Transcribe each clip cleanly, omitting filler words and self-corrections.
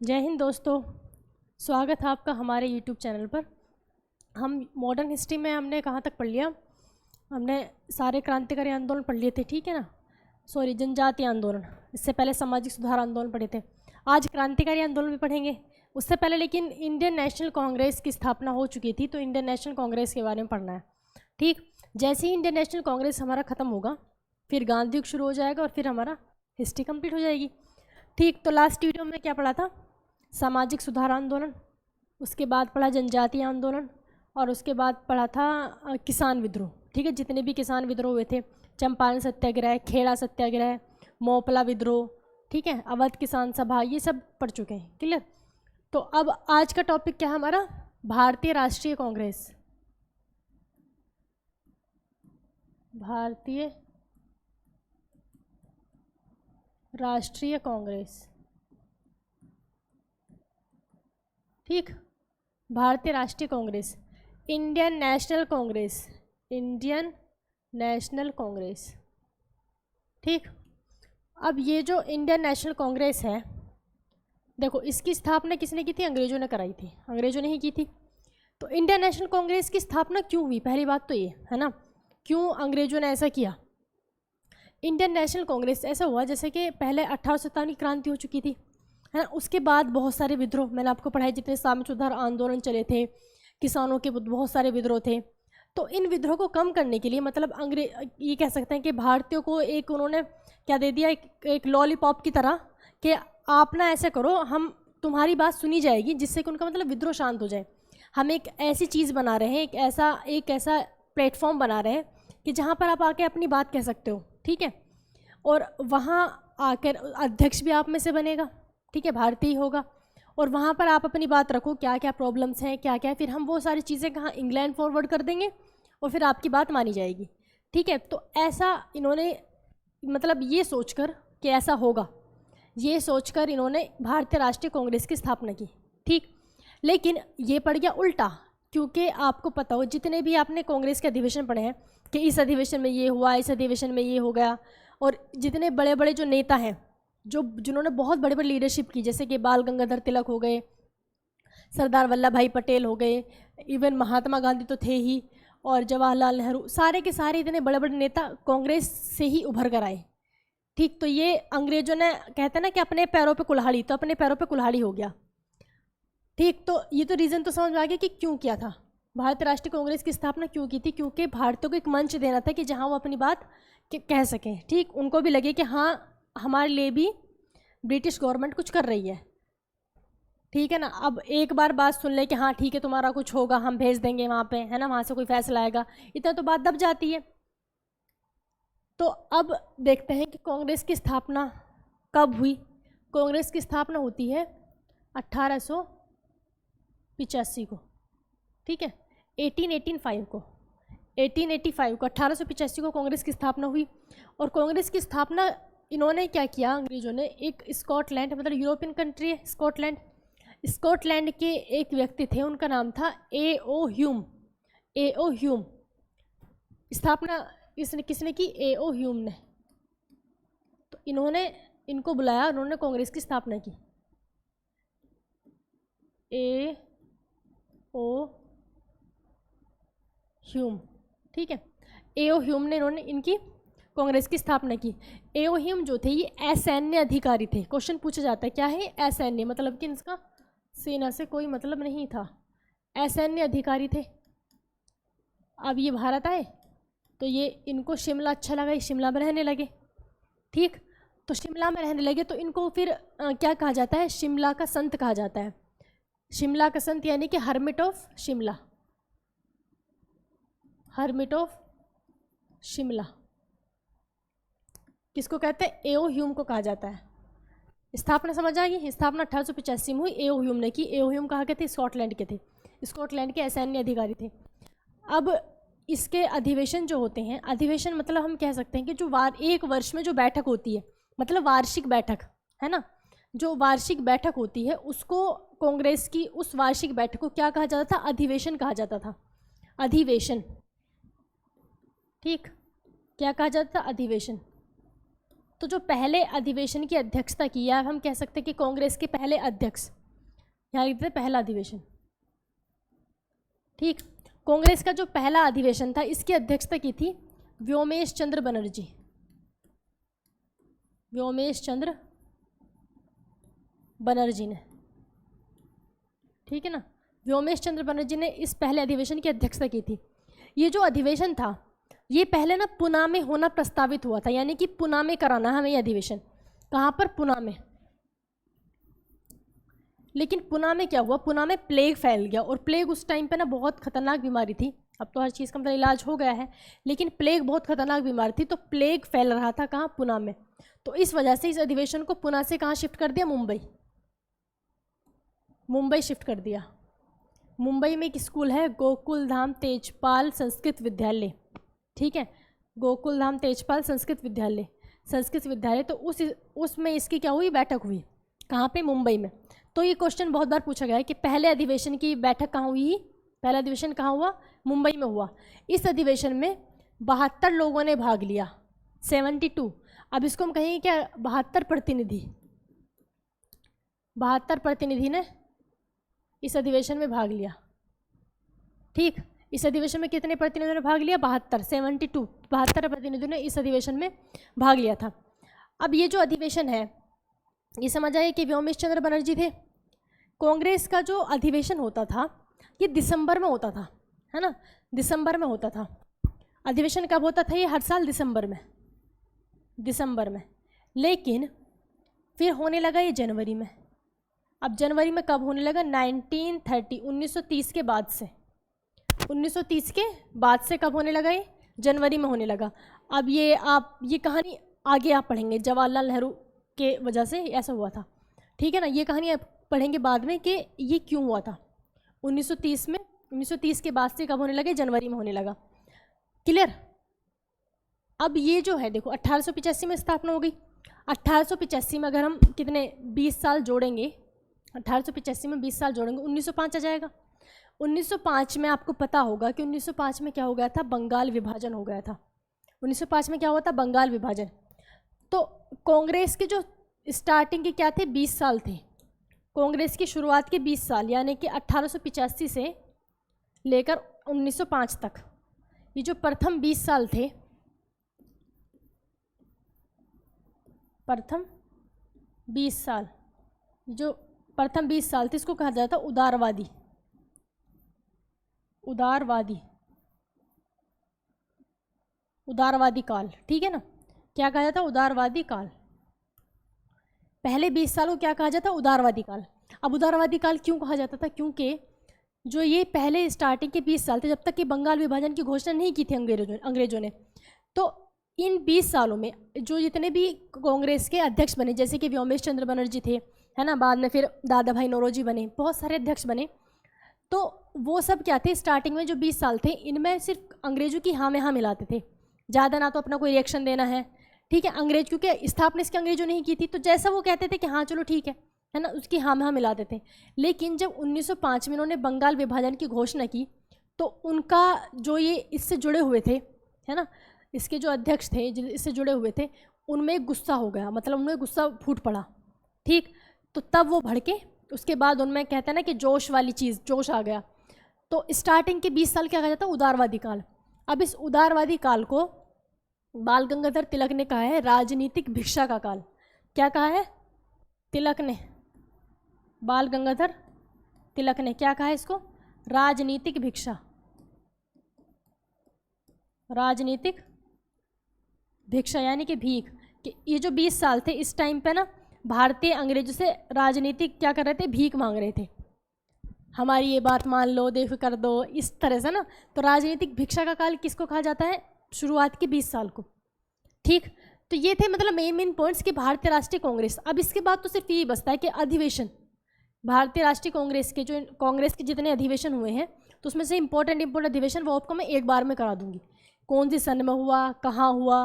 जय हिंद दोस्तों, स्वागत है आपका हमारे YouTube चैनल पर। हम मॉडर्न हिस्ट्री में हमने कहाँ तक पढ़ लिया? हमने सारे क्रांतिकारी आंदोलन पढ़ लिए थे, ठीक है ना। सॉरी, जनजातीय आंदोलन, इससे पहले सामाजिक सुधार आंदोलन पढ़े थे। आज क्रांतिकारी आंदोलन भी पढ़ेंगे। उससे पहले लेकिन इंडियन नेशनल कांग्रेस की स्थापना हो चुकी थी, तो इंडियन नेशनल कांग्रेस के बारे में पढ़ना है। ठीक, जैसे ही इंडियन नेशनल कांग्रेस हमारा ख़त्म होगा, फिर गांधी युग शुरू हो जाएगा और फिर हमारा हिस्ट्री कंप्लीट हो जाएगी। ठीक, तो लास्ट वीडियो में क्या पढ़ा था? सामाजिक सुधार आंदोलन, उसके बाद पढ़ा जनजातीय आंदोलन, और उसके बाद पढ़ा था किसान विद्रोह। ठीक है, जितने भी किसान विद्रोह हुए थे, चंपारण सत्याग्रह, खेड़ा सत्याग्रह, मोपला विद्रोह, ठीक है, अवध किसान सभा, ये सब पढ़ चुके हैं। क्लियर? तो अब आज का टॉपिक क्या है हमारा? भारतीय राष्ट्रीय कांग्रेस। भारतीय राष्ट्रीय कांग्रेस। ठीक, भारतीय राष्ट्रीय Congress, Indian national Congress, Indian national Congress. ठीक, अब ये जो इंडियन नेशनल कांग्रेस है, देखो इसकी स्थापना किसने की थी? अंग्रेजों ने कराई थी, अंग्रेजों ने ही की थी। तो इंडियन नेशनल कांग्रेस की स्थापना क्यों हुई? पहली बात तो ये है ना, क्यों अंग्रेजों ने ऐसा किया? इंडियन नेशनल कांग्रेस ऐसा हुआ जैसे कि पहले 1857 की क्रांति हो चुकी थी, है ना। उसके बाद बहुत सारे विद्रोह मैंने आपको पढ़ाए, जितने सामाजिक सुधार आंदोलन चले थे, किसानों के बहुत सारे विद्रोह थे। तो इन विद्रोह को कम करने के लिए, मतलब ये कह सकते हैं कि भारतीयों को एक उन्होंने क्या दे दिया, एक लॉलीपॉप की तरह, कि आप ना ऐसा करो, हम तुम्हारी बात सुनी जाएगी, जिससे कि उनका मतलब विद्रोह शांत हो जाए। हम एक ऐसी चीज़ बना रहे हैं, एक ऐसा प्लेटफॉर्म बना रहे हैं कि जहाँ पर आप आके अपनी बात कह सकते हो, ठीक है। और वहाँ आकर अध्यक्ष भी आप में से बनेगा, ठीक है, भारतीय होगा, और वहाँ पर आप अपनी बात रखो, क्या क्या प्रॉब्लम्स हैं, क्या क्या, फिर हम वो सारी चीज़ें कहाँ इंग्लैंड फॉरवर्ड कर देंगे और फिर आपकी बात मानी जाएगी, ठीक है। तो ऐसा इन्होंने, मतलब ये सोचकर कि ऐसा होगा, ये सोचकर इन्होंने भारतीय राष्ट्रीय कांग्रेस की स्थापना की। ठीक, लेकिन ये पड़ गया उल्टा, क्योंकि आपको पता हो, जितने भी आपने कांग्रेस के अधिवेशन पढ़े हैं कि इस अधिवेशन में ये हुआ, इस अधिवेशन में ये हो गया, और जितने बड़े बड़े जो नेता हैं, जिन्होंने बहुत बड़े बड़े लीडरशिप की, जैसे कि बाल गंगाधर तिलक हो गए, सरदार वल्लभ भाई पटेल हो गए, इवन महात्मा गांधी तो थे ही, और जवाहरलाल नेहरू, सारे के सारे इतने बड़े बड़े नेता कांग्रेस से ही उभर कर आए। ठीक, तो ये अंग्रेजों ने, कहते हैं ना कि अपने पैरों पे कुल्हाड़ी, तो अपने पैरों पे कुल्हाड़ी हो गया। ठीक, तो ये तो रीज़न तो समझ में आ गया कि क्यों किया था, भारतीय राष्ट्रीय कांग्रेस की स्थापना क्यों की थी। क्योंकि भारतीयों को एक मंच देना था कि जहाँ वो अपनी बात कह सकें। ठीक, उनको भी लगे कि हाँ, हमारे लिए भी ब्रिटिश गवर्नमेंट कुछ कर रही है, ठीक है ना। अब एक बार बात सुन ले कि हाँ ठीक है, तुम्हारा कुछ होगा, हम भेज देंगे वहाँ पे, है ना, वहाँ से कोई फैसला आएगा, इतना तो बात दब जाती है। तो अब देखते हैं कि कांग्रेस की स्थापना कब हुई। कांग्रेस की स्थापना होती है 1885 को, ठीक है, 1885 को, 1885 को कांग्रेस की स्थापना हुई। और कांग्रेस की स्थापना इन्होंने क्या किया, अंग्रेजों ने, एक स्कॉटलैंड, मतलब यूरोपियन कंट्री है स्कॉटलैंड, स्कॉटलैंड के एक व्यक्ति थे, उनका नाम था A.O. ह्यूम। A.O. ह्यूम, स्थापना किसने की? A.O. ह्यूम ने। तो इनको बुलाया, उन्होंने कांग्रेस की स्थापना की। A.O. ह्यूम, ठीक है, A.O. ह्यूम ने, इन्होंने इनकी कांग्रेस की स्थापना की। A.O. ह्यूम जो थे, ये असैन्य अधिकारी थे। क्वेश्चन पूछा जाता है क्या है असैन्य, मतलब कि इसका सेना से कोई मतलब नहीं था, असैन्य अधिकारी थे। अब ये भारत आए तो ये इनको शिमला अच्छा लगा, ये शिमला में रहने लगे। ठीक, तो शिमला में रहने लगे तो इनको फिर क्या कहा जाता है? शिमला का संत कहा जाता है। शिमला का संत यानी कि hermit of Shimla, hermit of Shimla किसको कहते हैं? A.O. ह्यूम को कहा जाता है। स्थापना समझ आ गई? स्थापना 1885 में हुई, A.O. ह्यूम ने की। A.O. ह्यूम कहाँ के थे? स्कॉटलैंड के थे, स्कॉटलैंड के असैन्य अधिकारी थे। अब इसके अधिवेशन जो होते हैं, अधिवेशन मतलब हम कह सकते हैं कि जो एक वर्ष में जो बैठक होती है, मतलब वार्षिक बैठक, है ना, जो वार्षिक बैठक होती है उसको, कांग्रेस की उस वार्षिक बैठक को क्या कहा जाता था? अधिवेशन कहा जाता था, अधिवेशन। ठीक, क्या कहा जाता था? अधिवेशन। तो जो पहले अधिवेशन की अध्यक्षता की, या हम कह सकते हैं कि कांग्रेस के पहले अध्यक्ष, यहाँ लिखते हैं पहला अधिवेशन, ठीक। कांग्रेस का जो पहला अधिवेशन था इसकी अध्यक्षता की थी व्योमेश चंद्र बनर्जी, व्योमेश चंद्र बनर्जी ने, ठीक है ना। व्योमेश चंद्र बनर्जी ने इस पहले अधिवेशन की अध्यक्षता की थी। ये जो अधिवेशन था ये पहले ना पुणे में होना प्रस्तावित हुआ था, यानी कि पुणे में कराना है हमें ये अधिवेशन। कहाँ पर? पुणे में। लेकिन पुणे में क्या हुआ, पुणे में प्लेग फैल गया, और प्लेग उस टाइम पे ना बहुत खतरनाक बीमारी थी। अब तो हर चीज़ का मतलब इलाज हो गया है, लेकिन प्लेग बहुत खतरनाक बीमारी थी, तो प्लेग फैल रहा था कहाँ? पुणे में। तो इस वजह से इस अधिवेशन को पुणे से कहाँ शिफ्ट कर दिया? मुंबई, मुंबई शिफ्ट कर दिया। मुंबई में एक स्कूल है गोकुलधाम तेजपाल संस्कृत विद्यालय, ठीक है, गोकुलधाम तेजपाल संस्कृत विद्यालय, संस्कृत विद्यालय। तो उसमें इसकी क्या हुई? बैठक हुई। कहाँ पे? मुंबई में। तो ये क्वेश्चन बहुत बार पूछा गया है कि पहले अधिवेशन की बैठक कहाँ हुई? पहला अधिवेशन कहाँ हुआ? मुंबई में हुआ। इस अधिवेशन में 72 लोगों ने भाग लिया, 72। अब इसको हम कहेंगे क्या? 72 प्रतिनिधि, 72 प्रतिनिधि ने इस अधिवेशन में भाग लिया, ठीक। इस अधिवेशन में कितने प्रतिनिधियों ने भाग लिया? 72, 72, 72 प्रतिनिधियों ने इस अधिवेशन में भाग लिया था। अब ये जो अधिवेशन है ये समझ आए कि व्योमेश चंद्र बनर्जी थे। कांग्रेस का जो अधिवेशन होता था ये दिसंबर में होता था, है ना, दिसंबर में होता था। अधिवेशन कब होता था? ये हर साल दिसंबर में, दिसंबर में। लेकिन फिर होने लगा ये जनवरी में। अब जनवरी में कब होने लगा? 1930, 1930 के बाद से, 1930 के बाद से कब होने लगा? ये जनवरी में होने लगा। अब ये आप ये कहानी आगे आप पढ़ेंगे, जवाहरलाल नेहरू के वजह से ऐसा हुआ था, ठीक है ना। ये कहानी आप पढ़ेंगे बाद में कि ये क्यों हुआ था 1930 में। 1930 के बाद से कब होने लगे? जनवरी में होने लगा। क्लियर? अब ये जो है देखो 1885 में स्थापना हो गई। 1885 में अगर हम कितने 20 साल जोड़ेंगे, 1885 में 20 साल जोड़ेंगे 1905 आ जाएगा। 1905 में आपको पता होगा कि 1905 में क्या हो गया था? बंगाल विभाजन हो गया था। 1905 में क्या हुआ था? बंगाल विभाजन। तो कांग्रेस के जो स्टार्टिंग के क्या थे? 20 साल थे। कांग्रेस की शुरुआत के 20 साल, यानी कि 1885 से लेकर 1905 तक, ये जो प्रथम 20 साल थे, प्रथम 20 साल, जो प्रथम 20 साल थे इसको कहा जाता उदारवादी, उदारवादी, उदारवादी काल, ठीक है ना। क्या कहा जाता? उदारवादी काल। पहले 20 साल को क्या कहा जाता? उदारवादी काल। अब उदारवादी काल क्यों कहा जाता था? क्योंकि जो ये पहले स्टार्टिंग के 20 साल थे, जब तक कि बंगाल विभाजन की घोषणा नहीं की थी अंग्रेजों ने, तो इन 20 सालों में जो जितने भी कांग्रेस के अध्यक्ष बने, जैसे कि व्योमेश चंद्र बनर्जी थे, है ना, बाद में फिर दादा भाई नौरोजी बने, बहुत सारे अध्यक्ष बने, तो वो सब क्या थे? स्टार्टिंग में जो 20 साल थे इनमें सिर्फ अंग्रेजों की हाँ में हाँ मिलाते थे, ज़्यादा ना तो अपना कोई रिएक्शन देना है, ठीक है। अंग्रेज क्योंकि स्थापना इसकी अंग्रेजों ने ही की थी, तो जैसा वो कहते थे कि हाँ चलो ठीक है ना, उसकी हाँ में हाँ मिलाते थे। लेकिन जब 1905 में इन्होंने बंगाल विभाजन की घोषणा की, तो उनका जो ये इससे जुड़े हुए थे, है ना, इसके जो अध्यक्ष थे इससे जुड़े हुए थे, उनमें गुस्सा हो गया, मतलब उनमें गुस्सा फूट पड़ा, ठीक। तो तब वो भड़के, उसके बाद उनमें कहते हैं ना कि जोश वाली चीज़, जोश आ गया। तो स्टार्टिंग के 20 साल क्या कहा जाता है? उदारवादी काल। अब इस उदारवादी काल को बाल गंगाधर तिलक ने कहा है राजनीतिक भिक्षा का काल। क्या कहा है तिलक ने? बाल गंगाधर तिलक ने क्या कहा है इसको? राजनीतिक भिक्षा, राजनीतिक भिक्षा यानी कि भीख। कि ये जो 20 साल थे इस टाइम पे ना भारतीय अंग्रेजों से राजनीतिक क्या कर रहे थे? भीख मांग रहे थे, हमारी ये बात मान लो, देख कर दो, इस तरह से ना। तो राजनीतिक भिक्षा का काल किसको कहा जाता है? शुरुआत के 20 साल को, ठीक। तो ये थे मतलब मेन पॉइंट्स कि भारतीय राष्ट्रीय कांग्रेस। अब इसके बाद तो सिर्फ यही बचता है कि अधिवेशन, भारतीय राष्ट्रीय कांग्रेस के जो कांग्रेस के जितने अधिवेशन हुए हैं, तो उसमें से इंपॉर्टेंट अधिवेशन वो आपको मैं एक बार में करा दूंगी। कौन सी सन में हुआ, कहाँ हुआ,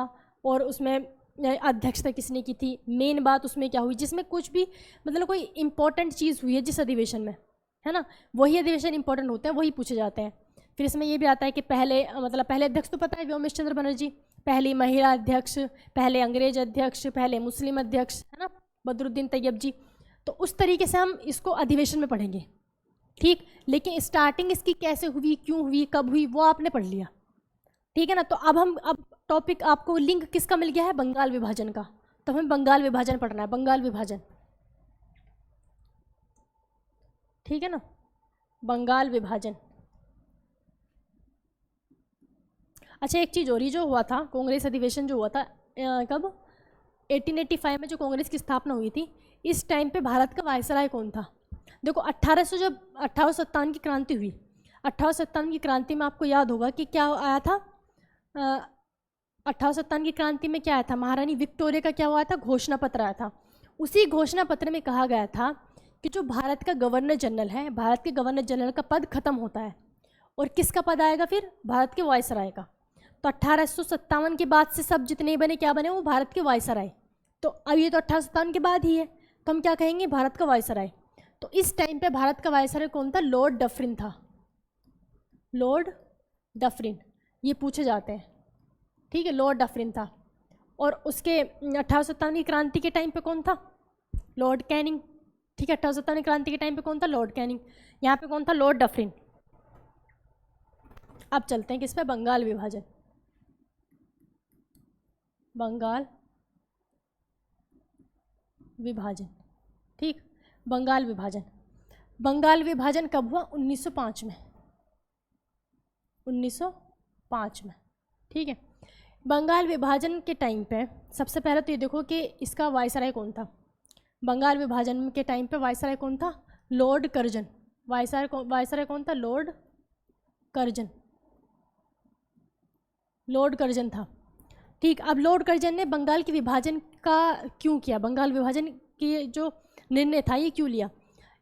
और उसमें अध्यक्षता किसने की थी, मेन बात उसमें क्या हुई, जिसमें कुछ भी मतलब कोई इंपॉर्टेंट चीज़ हुई है जिस अधिवेशन में, है ना, वही अधिवेशन इंपॉर्टेंट होते हैं, वही पूछे जाते हैं। फिर इसमें ये भी आता है कि पहले मतलब पहले अध्यक्ष तो पता है व्योमेश चंद्र बनर्जी, पहली महिला अध्यक्ष, पहले अंग्रेज अध्यक्ष, पहले मुस्लिम अध्यक्ष, है ना, बदरुद्दीन तैयब जी। तो उस तरीके से हम इसको अधिवेशन में पढ़ेंगे, ठीक। लेकिन स्टार्टिंग इसकी कैसे हुई, क्यों हुई, कब हुई, वो आपने पढ़ लिया, ठीक है ना। तो अब टॉपिक आपको लिंक किसका मिल गया है, बंगाल विभाजन का। तो हमें बंगाल विभाजन पढ़ना है, बंगाल विभाजन, ठीक है ना, बंगाल विभाजन। अच्छा एक चीज़ और, ही जो हुआ था कांग्रेस अधिवेशन जो हुआ था कब, 1885 में जो कांग्रेस की स्थापना हुई थी, इस टाइम पे भारत का वायसराय कौन था। देखो 1800 जब 1857 की क्रांति हुई, 1857 की क्रांति में आपको याद होगा कि क्या आया था, 1857 की क्रांति में क्या आया था, महारानी विक्टोरिया का क्या हुआ था, घोषणा पत्र आया था। उसी घोषणा पत्र में कहा गया था कि जो भारत का गवर्नर जनरल है, भारत के गवर्नर जनरल का पद खत्म होता है और किसका पद आएगा फिर, भारत के वायसराय का। तो 1857 के बाद से सब जितने बने क्या बने, वो भारत के वायसराय। तो अब ये तो 1857 के बाद ही है, तो हम क्या कहेंगे, भारत का वायसराय। तो इस टाइम पे भारत का वायसराय कौन था, लॉर्ड डफरिन था, लॉर्ड डफरिन, ये पूछे जाते हैं, ठीक है, लॉर्ड डफरिन था। और उसके 1857 की क्रांति के टाइम पे कौन था, लॉर्ड कैनिंग, ठीक है। 1857 की क्रांति के टाइम पे कौन था, लॉर्ड कैनिंग। यहाँ पे कौन था, लॉर्ड डफरिन। अब चलते हैं किस पे, बंगाल विभाजन, बंगाल विभाजन, ठीक। बंगाल विभाजन, बंगाल विभाजन कब हुआ, 1905 में, 1905 में, ठीक है। बंगाल विभाजन के टाइम पे सबसे पहले तो ये देखो कि इसका वायसराय कौन था। बंगाल विभाजन के टाइम पे वायसराय कौन था, लॉर्ड कर्जन। वायसराय कौन था, लॉर्ड कर्जन, लॉर्ड कर्जन था, ठीक। अब लॉर्ड कर्जन ने बंगाल के विभाजन का क्यों किया, बंगाल विभाजन की जो निर्णय था ये क्यों लिया,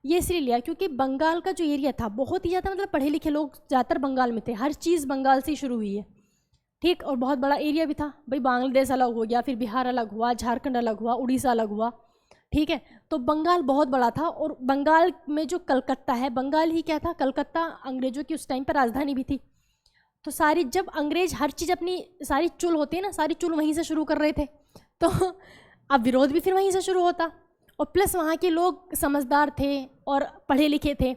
ये इसलिए लिया क्योंकि बंगाल का जो एरिया था बहुत ही ज़्यादा, मतलब पढ़े लिखे लोग ज़्यादातर बंगाल में थे, हर चीज़ बंगाल से ही शुरू हुई है, ठीक। और बहुत बड़ा एरिया भी था भाई, बांग्लादेश अलग हो गया, फिर बिहार अलग हुआ, झारखंड अलग हुआ, उड़ीसा अलग हुआ, ठीक है। तो बंगाल बहुत बड़ा था। और बंगाल में जो कलकत्ता है, बंगाल ही क्या था, कलकत्ता अंग्रेजों की उस टाइम पर राजधानी भी थी। तो सारी, जब अंग्रेज हर चीज़ अपनी सारी चुल होती है ना, सारी चुल वहीं से शुरू कर रहे थे, तो अब विरोध भी फिर वहीं से शुरू होता। और प्लस वहाँ के लोग समझदार थे और पढ़े लिखे थे।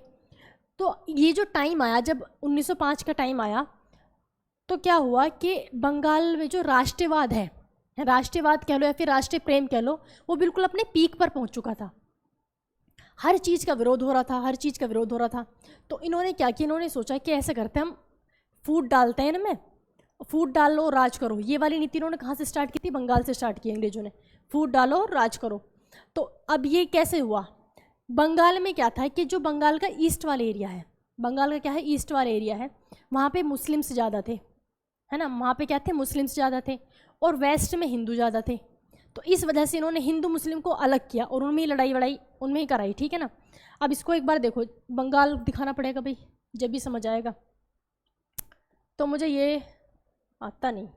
तो ये जो टाइम आया, जब 1905 का टाइम आया, तो क्या हुआ कि बंगाल में जो राष्ट्रवाद है, राष्ट्रवाद कह लो या फिर राष्ट्रीय प्रेम कह लो, वो बिल्कुल अपने पीक पर पहुंच चुका था। हर चीज़ का विरोध हो रहा था, हर चीज़ का विरोध हो रहा था। तो इन्होंने क्या किया, इन्होंने सोचा कि ऐसे करते हैं, हम फूट डालते हैं इनमें, फूट डालो राज करो। ये वाली नीति इन्होंने कहाँ से स्टार्ट की थी, बंगाल से स्टार्ट की अंग्रेजों ने, फूट डालो राज करो। तो अब ये कैसे हुआ, बंगाल में क्या था कि जो बंगाल का ईस्ट वाला एरिया है, बंगाल का क्या है, ईस्ट वाला एरिया है, वहाँ पे मुस्लिम्स ज़्यादा थे, है ना, वहाँ पे क्या थे, मुस्लिम्स ज़्यादा थे, और वेस्ट में हिंदू ज़्यादा थे। तो इस वजह से इन्होंने हिंदू मुस्लिम को अलग किया और उनमें ही लड़ाई वड़ाई उनमें ही कराई, ठीक है ना। अब इसको एक बार देखो, बंगाल दिखाना पड़ेगा भाई, जब भी समझ आएगा। तो मुझे ये आता नहीं,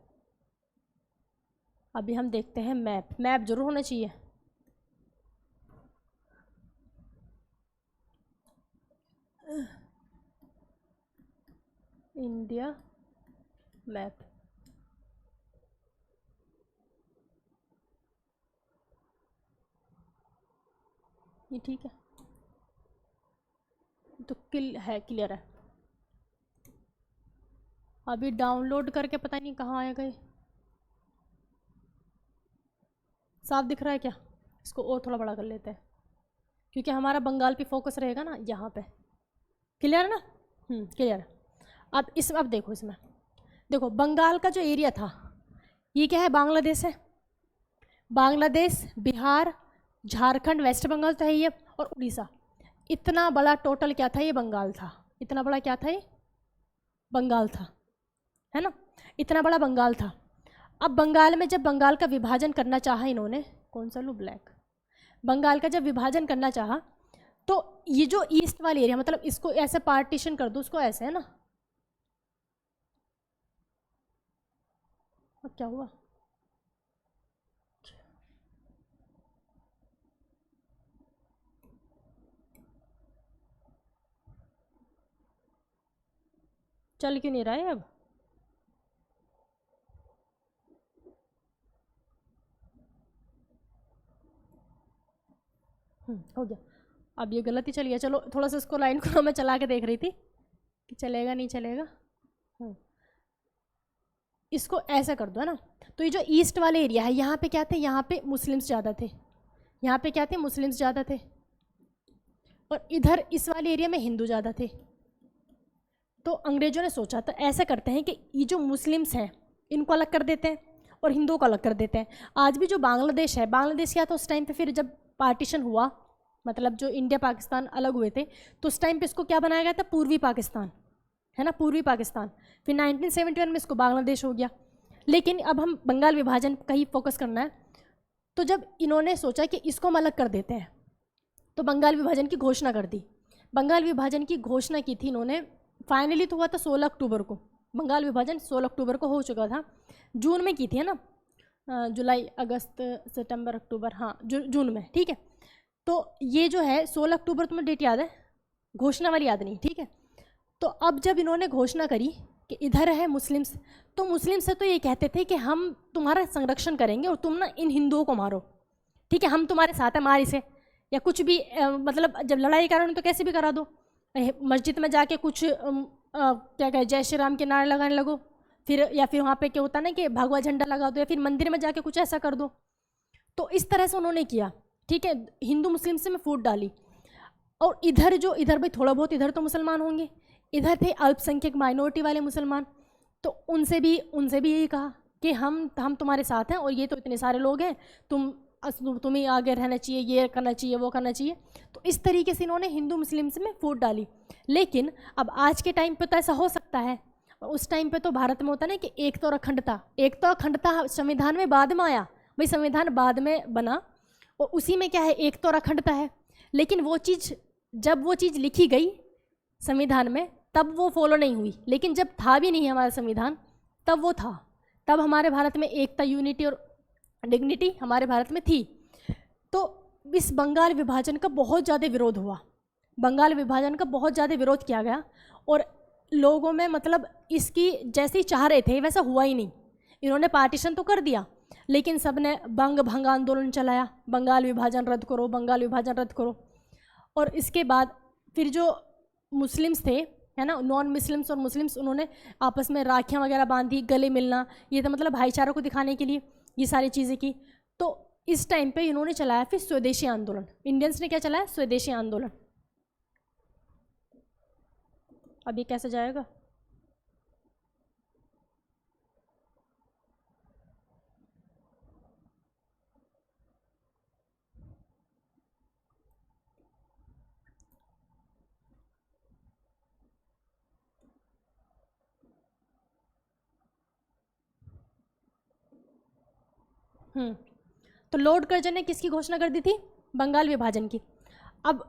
अभी हम देखते हैं मैप, मैप जरूर होना चाहिए। इंडिया मैप, ये ठीक है, तो क्लियर है। अभी डाउनलोड करके पता नहीं कहाँ आएगा ये, साफ दिख रहा है क्या, इसको और थोड़ा बड़ा कर लेते हैं क्योंकि हमारा बंगाल पे फोकस रहेगा ना, यहाँ पे। क्लियर है ना, क्लियर है। अब देखो, इसमें देखो बंगाल का जो एरिया था, ये क्या है, बांग्लादेश है, बांग्लादेश, बिहार, झारखंड, वेस्ट बंगाल तो है ये, और उड़ीसा। इतना बड़ा टोटल क्या था, ये बंगाल था। इतना बड़ा क्या था, ये बंगाल था, है ना, इतना बड़ा बंगाल था। अब बंगाल में जब बंगाल का विभाजन करना चाहा इन्होंने, कौन सा लो, ब्लैक, बंगाल का जब विभाजन करना चाहा, तो ये जो ईस्ट वाली एरिया, मतलब इसको ऐसे पार्टीशन कर दो, उसको ऐसे, है ना। अब क्या हुआ, चल क्यों नहीं रहा है अब? हो गया। अब ये गलत ही चल गया। चलो थोड़ा सा इसको लाइन को मैं चला के देख रही थी कि चलेगा नहीं चलेगा। इसको ऐसा कर दो, है ना। तो ये जो ईस्ट वाले एरिया है, यहाँ पे क्या थे, यहाँ पे मुस्लिम्स ज़्यादा थे, यहाँ पे क्या थे, मुस्लिम्स ज़्यादा थे, और इधर इस वाले एरिया में हिंदू ज़्यादा थे। तो अंग्रेजों ने सोचा तो ऐसा करते हैं कि ये जो मुस्लिम्स हैं इनको अलग कर देते हैं और हिंदुओं को अलग कर देते हैं। आज भी जो बांग्लादेश है, बांग्लादेश क्या था उस टाइम पे, फिर जब पार्टीशन हुआ, मतलब जो इंडिया पाकिस्तान अलग हुए थे, तो उस टाइम पे इसको क्या बनाया गया था, पूर्वी पाकिस्तान, है ना, पूर्वी पाकिस्तान। फिर 1971 में इसको बांग्लादेश हो गया। लेकिन अब हम बंगाल विभाजन का ही फोकस करना है। तो जब इन्होंने सोचा कि इसको हम अलग कर देते हैं, तो बंगाल विभाजन की घोषणा कर दी। बंगाल विभाजन की घोषणा की थी इन्होंने, फाइनली तो हुआ था 16 अक्टूबर को। बंगाल विभाजन 16 अक्टूबर को हो चुका था, जून में की थी, है ना, जुलाई अगस्त सितंबर अक्टूबर, हाँ जून में, ठीक है। तो ये जो है 16 अक्टूबर, तुम्हें डेट याद है, घोषणा वाली याद नहीं, ठीक है। तो अब जब इन्होंने घोषणा करी कि इधर है मुस्लिम्स, तो मुस्लिम्स से तो ये कहते थे कि हम तुम्हारा संरक्षण करेंगे और तुम ना इन हिंदुओं को मारो, ठीक है, हम तुम्हारे साथ हैं, मार इसे, या कुछ भी मतलब जब लड़ाई करो तो कैसे भी करा दो, मस्जिद में जाके कुछ क्या कहे, जय श्री राम के नारे लगाने लगो, फिर या फिर वहाँ पे क्या होता है ना कि भगवा झंडा लगा दो, या फिर मंदिर में जाके कुछ ऐसा कर दो। तो इस तरह से उन्होंने किया, ठीक है, हिंदू मुस्लिम से मैं फूट डाली। और इधर भाई थोड़ा बहुत इधर तो मुसलमान होंगे, इधर थे अल्पसंख्यक माइनॉरिटी वाले मुसलमान, तो उनसे भी यही कहा कि हम तुम्हारे साथ हैं, और ये तो इतने सारे लोग हैं, तुम्हें आगे रहना चाहिए, ये करना चाहिए, वो करना चाहिए। तो इस तरीके से इन्होंने हिंदू मुस्लिम में फूट डाली। लेकिन अब आज के टाइम पे तो ऐसा हो सकता है, और उस टाइम पे तो भारत में होता ना कि एक तो अखंडता संविधान में बाद में आया, भाई संविधान बाद में बना, और उसी में क्या है, एक तो अखंडता है। लेकिन वो चीज़, जब वो चीज़ लिखी गई संविधान में, तब वो फॉलो नहीं हुई। लेकिन जब था भी नहीं हमारा संविधान, तब वो था, तब हमारे भारत में एकता, यूनिटी और डिग्निटी हमारे भारत में थी। तो इस बंगाल विभाजन का बहुत ज़्यादा विरोध हुआ, बंगाल विभाजन का बहुत ज़्यादा विरोध किया गया, और लोगों में मतलब इसकी जैसे ही चाह रहे थे वैसा हुआ ही नहीं। इन्होंने पार्टीशन तो कर दिया, लेकिन सब ने बंग भंग आंदोलन चलाया, बंगाल विभाजन रद्द करो, बंगाल विभाजन रद्द करो। और इसके बाद फिर जो मुस्लिम्स थे, है ना, नॉन मुस्लिम्स और मुस्लिम्स, उन्होंने आपस में राखियाँ वगैरह बांधी, गले मिलना, ये तो मतलब भाईचारा को दिखाने के लिए ये सारी चीज़ें की। तो इस टाइम पे इन्होंने चलाया फिर स्वदेशी आंदोलन। इंडियंस ने क्या चलाया, स्वदेशी आंदोलन। अब ये कैसे जाएगा, तो लॉर्ड कर्जन ने किसकी घोषणा कर दी थी, बंगाल विभाजन की। अब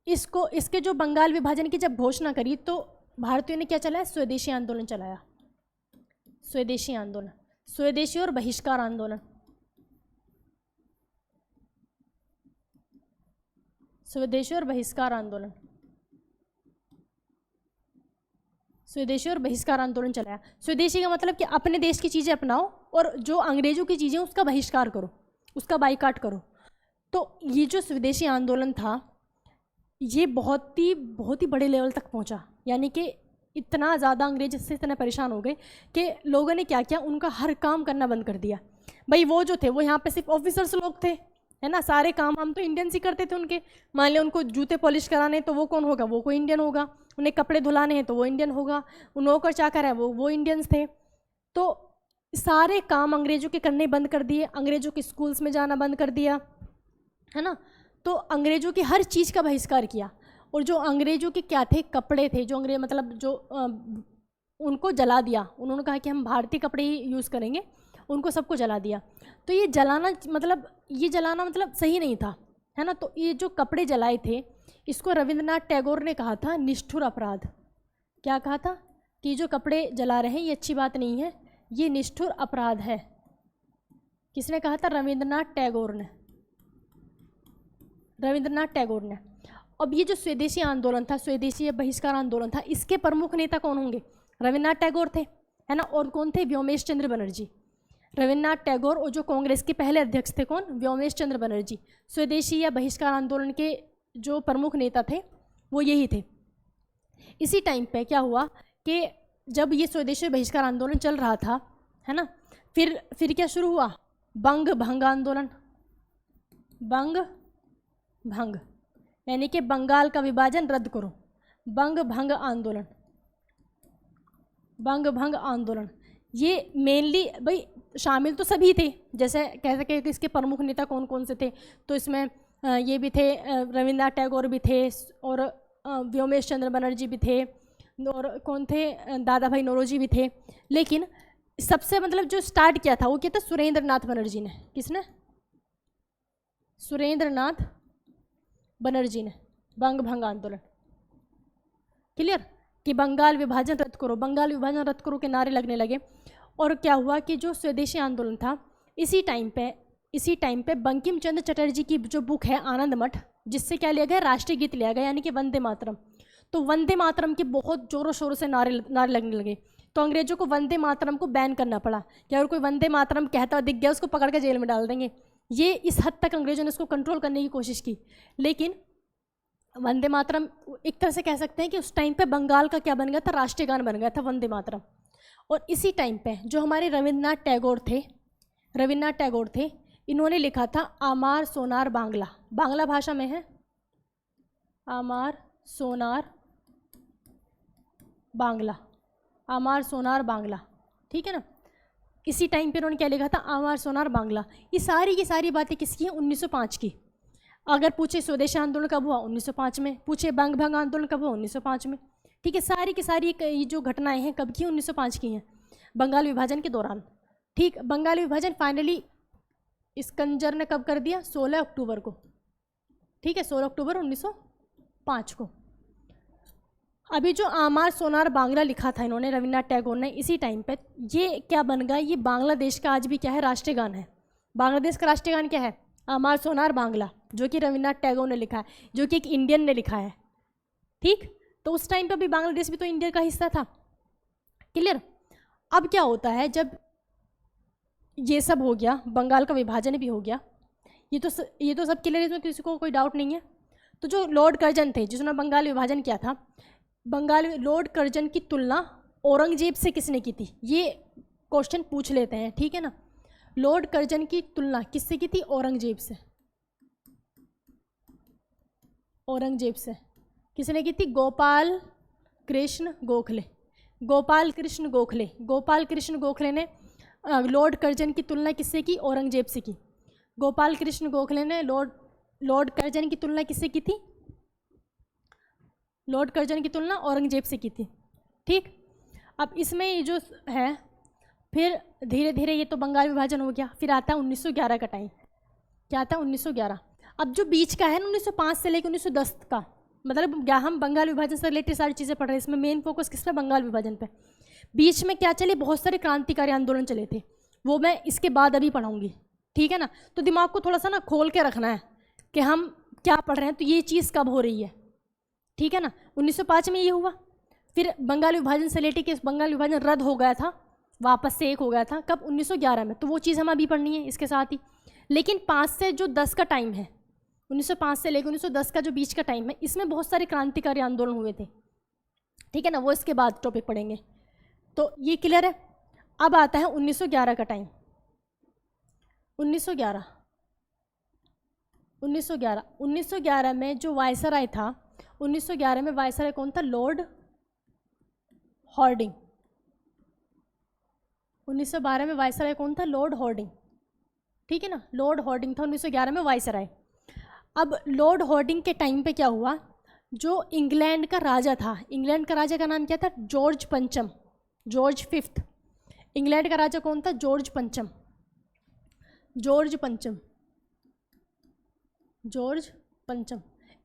इसके जो बंगाल विभाजन की जब घोषणा करी, तो भारतीयों ने क्या चलाया, स्वदेशी आंदोलन चलाया, स्वदेशी आंदोलन, स्वदेशी और बहिष्कार आंदोलन, स्वदेशी और बहिष्कार आंदोलन, स्वदेशी और बहिष्कार आंदोलन चलाया। स्वदेशी का मतलब कि अपने देश की चीज़ें अपनाओ, और जो अंग्रेजों की चीज़ें उसका बहिष्कार करो, उसका बाइकाट करो। तो ये जो स्वदेशी आंदोलन था, ये बहुत ही बड़े लेवल तक पहुंचा, यानी कि इतना ज़्यादा अंग्रेज इससे इतने परेशान हो गए कि लोगों ने क्या किया, उनका हर काम करना बंद कर दिया। भाई वो जो थे, वो यहाँ पे सिर्फ ऑफिसर्स लोग थे, है ना, सारे काम हम तो इंडियंस ही करते थे उनके। मान लिया उनको जूते पॉलिश कराने, तो वो कौन होगा, वो कोई इंडियन होगा। उन्हें कपड़े धुलाने हैं तो वो इंडियन होगा। नौकर चाकर है वो इंडियंस थे। तो सारे काम अंग्रेजों के करने बंद कर दिए, अंग्रेजों के स्कूल्स में जाना बंद कर दिया, है ना। तो अंग्रेजों की हर चीज़ का बहिष्कार किया। और जो अंग्रेजों के क्या थे, कपड़े थे, जो अंग्रेज मतलब जो उनको जला दिया। उन्होंने कहा कि हम भारतीय कपड़े ही यूज़ करेंगे, उनको सबको जला दिया। तो ये जलाना मतलब सही नहीं था, है ना। तो ये जो कपड़े जलाए थे, इसको रविंद्रनाथ टैगोर ने कहा था निष्ठुर अपराध। क्या कहा था कि जो कपड़े जला रहे हैं ये अच्छी बात नहीं है, ये निष्ठुर अपराध है। किसने कहा था, रविंद्रनाथ टैगोर ने, रविंद्रनाथ टैगोर ने। अब ये जो स्वदेशी आंदोलन था, स्वदेशी बहिष्कार आंदोलन था, इसके प्रमुख नेता कौन होंगे, रविन्द्रनाथ टैगोर थे, है ना, और कौन थे, व्योमेश चंद्र बनर्जी। रविन्द्रनाथ टैगोर और जो कांग्रेस के पहले अध्यक्ष थे कौन, व्योमेश चंद्र बनर्जी। स्वदेशी या बहिष्कार आंदोलन के जो प्रमुख नेता थे वो यही थे। इसी टाइम पे क्या हुआ कि जब ये स्वदेशी बहिष्कार आंदोलन चल रहा था, है ना, फिर क्या शुरू हुआ, बंग भंग आंदोलन। बंग भंग यानी कि बंगाल का विभाजन रद्द करो, बंग भंग आंदोलन। बंग भंग आंदोलन ये मेनली भाई शामिल तो सभी थे, जैसे कह सके कि इसके प्रमुख नेता कौन कौन से थे, तो इसमें ये भी थे, रविन्द्रनाथ टैगोर भी थे, और व्योमेश चंद्र बनर्जी भी थे, और कौन थे, दादा भाई नौरोजी भी थे। लेकिन सबसे मतलब जो स्टार्ट किया था वो क्या था, सुरेंद्रनाथ बनर्जी ने। किसने, सुरेंद्रनाथ बनर्जी ने बंग भंग आंदोलन। क्लियर, कि बंगाल विभाजन रद्द करो, बंगाल विभाजन रद्द करो के नारे लगने लगे। और क्या हुआ कि जो स्वदेशी आंदोलन था, इसी टाइम पे बंकिम चंद्र चटर्जी की जो बुक है आनंद मठ, जिससे क्या लिया गया, राष्ट्रीय गीत लिया गया, यानी कि वंदे मातरम। तो वंदे मातरम के बहुत जोरों शोरों से नारे लगने लगे, तो अंग्रेजों को वंदे मातरम को बैन करना पड़ा कि अगर कोई वंदे मातरम कहता दिख गया उसको पकड़ के जेल में डाल देंगे। ये इस हद तक अंग्रेजों ने इसको कंट्रोल करने की कोशिश की। लेकिन वंदे मातरम एक तरह से कह सकते हैं कि उस टाइम पे बंगाल का क्या बन गया था, राष्ट्रीय गान बन गया था वंदे मातरम। और इसी टाइम पे जो हमारे रविन्द्रनाथ टैगोर थे, इन्होंने लिखा था आमार सोनार बांग्ला। बांग्ला भाषा में है आमार सोनार बांग्ला, आमार सोनार बांग्ला, ठीक है ना। इसी टाइम पे उन्होंने क्या लिखा था, आमार सोनार बांग्ला। ये सारी बातें किसकी हैं, 1905 की। अगर पूछे स्वदेशी आंदोलन कब हुआ, 1905 में। पूछे बंग भंग आंदोलन कब हुआ, 1905 में। ठीक है, सारी की सारी ये जो घटनाएं हैं कब की, 1905 की हैं, बंगाल विभाजन के दौरान। ठीक, बंगाल विभाजन फाइनली स्कंजर ने कब कर दिया, 16 अक्टूबर को। ठीक है, 16 अक्टूबर 1905 को। अभी जो आमार सोनार बांग्ला लिखा था इन्होंने, रविन्द्रनाथ टैगोर ने, इसी टाइम पे ये क्या बन गया, ये बांग्लादेश का आज भी क्या है, राष्ट्रीय गान है। बांग्लादेश का राष्ट्रीय गान क्या है, आमार सोनार बांग्ला, जो कि रविन्द्रनाथ टैगोर ने लिखा है, जो कि एक इंडियन ने लिखा है। ठीक, तो उस टाइम पे भी बांग्लादेश भी तो इंडिया का हिस्सा था। क्लियर। अब क्या होता है, जब ये सब हो गया, बंगाल का विभाजन भी हो गया, ये तो सब क्लियर है, इसमें किसी को कोई डाउट नहीं है। तो जो लॉर्ड कर्जन थे जिसने बंगाल विभाजन किया था, लॉर्ड कर्जन की तुलना औरंगजेब से किसने की थी, ये क्वेश्चन पूछ लेते हैं, ठीक है ना। लॉर्ड कर्जन की तुलना किससे की थी, औरंगजेब से। औरंगजेब से किसने की थी, गोपाल कृष्ण गोखले। गोपाल कृष्ण गोखले ने लॉर्ड कर्जन की तुलना किससे की, औरंगजेब से की। गोपाल कृष्ण गोखले ने लॉर्ड कर्जन की तुलना किससे की थी, लॉर्ड कर्जन की तुलना औरंगजेब से की थी। ठीक, अब इसमें ये जो है, फिर धीरे धीरे ये तो बंगाल विभाजन हो गया, फिर आता है 1911 का टाइम। क्या आता है, 1911। अब जो बीच का है ना, 1905 से लेकर 1910 का, मतलब क्या हम बंगाल विभाजन से रिलेटेड सारी चीज़ें पढ़ रहे हैं, इसमें मेन फोकस किस पे, बंगाल विभाजन पे। बीच में क्या चले, बहुत सारे क्रांतिकारी आंदोलन चले थे, वो मैं इसके बाद अभी पढ़ाऊंगी, ठीक है ना। तो दिमाग को थोड़ा सा ना खोल के रखना है कि हम क्या पढ़ रहे हैं, तो ये चीज़ कब हो रही है, ठीक है ना। 1905 में ये हुआ, फिर बंगाल विभाजन से रिलेटेड केस, बंगाल विभाजन रद्द हो गया था, वापस से एक हो गया था, कब, 1911 में। तो वो चीज़ हम अभी पढ़नी है इसके साथ ही। लेकिन 5 से जो 10 का टाइम है, 1905 से लेकर 1910 का जो बीच का टाइम है, इसमें बहुत सारे क्रांतिकारी आंदोलन हुए थे, ठीक है ना, वो इसके बाद टॉपिक पढ़ेंगे। तो ये क्लियर है। अब आता है 1911 का टाइम। 1911 में जो वायसराय था, 1911 में वायसराय कौन था, लॉर्ड हॉर्डिंग। 1912 में वायसराय कौन था, लॉर्ड हॉर्डिंग, ठीक है ना, लॉर्ड हॉर्डिंग था 1911 में वायसराय। अब लॉर्ड हॉर्डिंग के टाइम पे क्या हुआ, जो इंग्लैंड का राजा था, इंग्लैंड का राजा का नाम क्या था, जॉर्ज पंचम, जॉर्ज फिफ्थ। इंग्लैंड का राजा कौन था, जॉर्ज पंचम।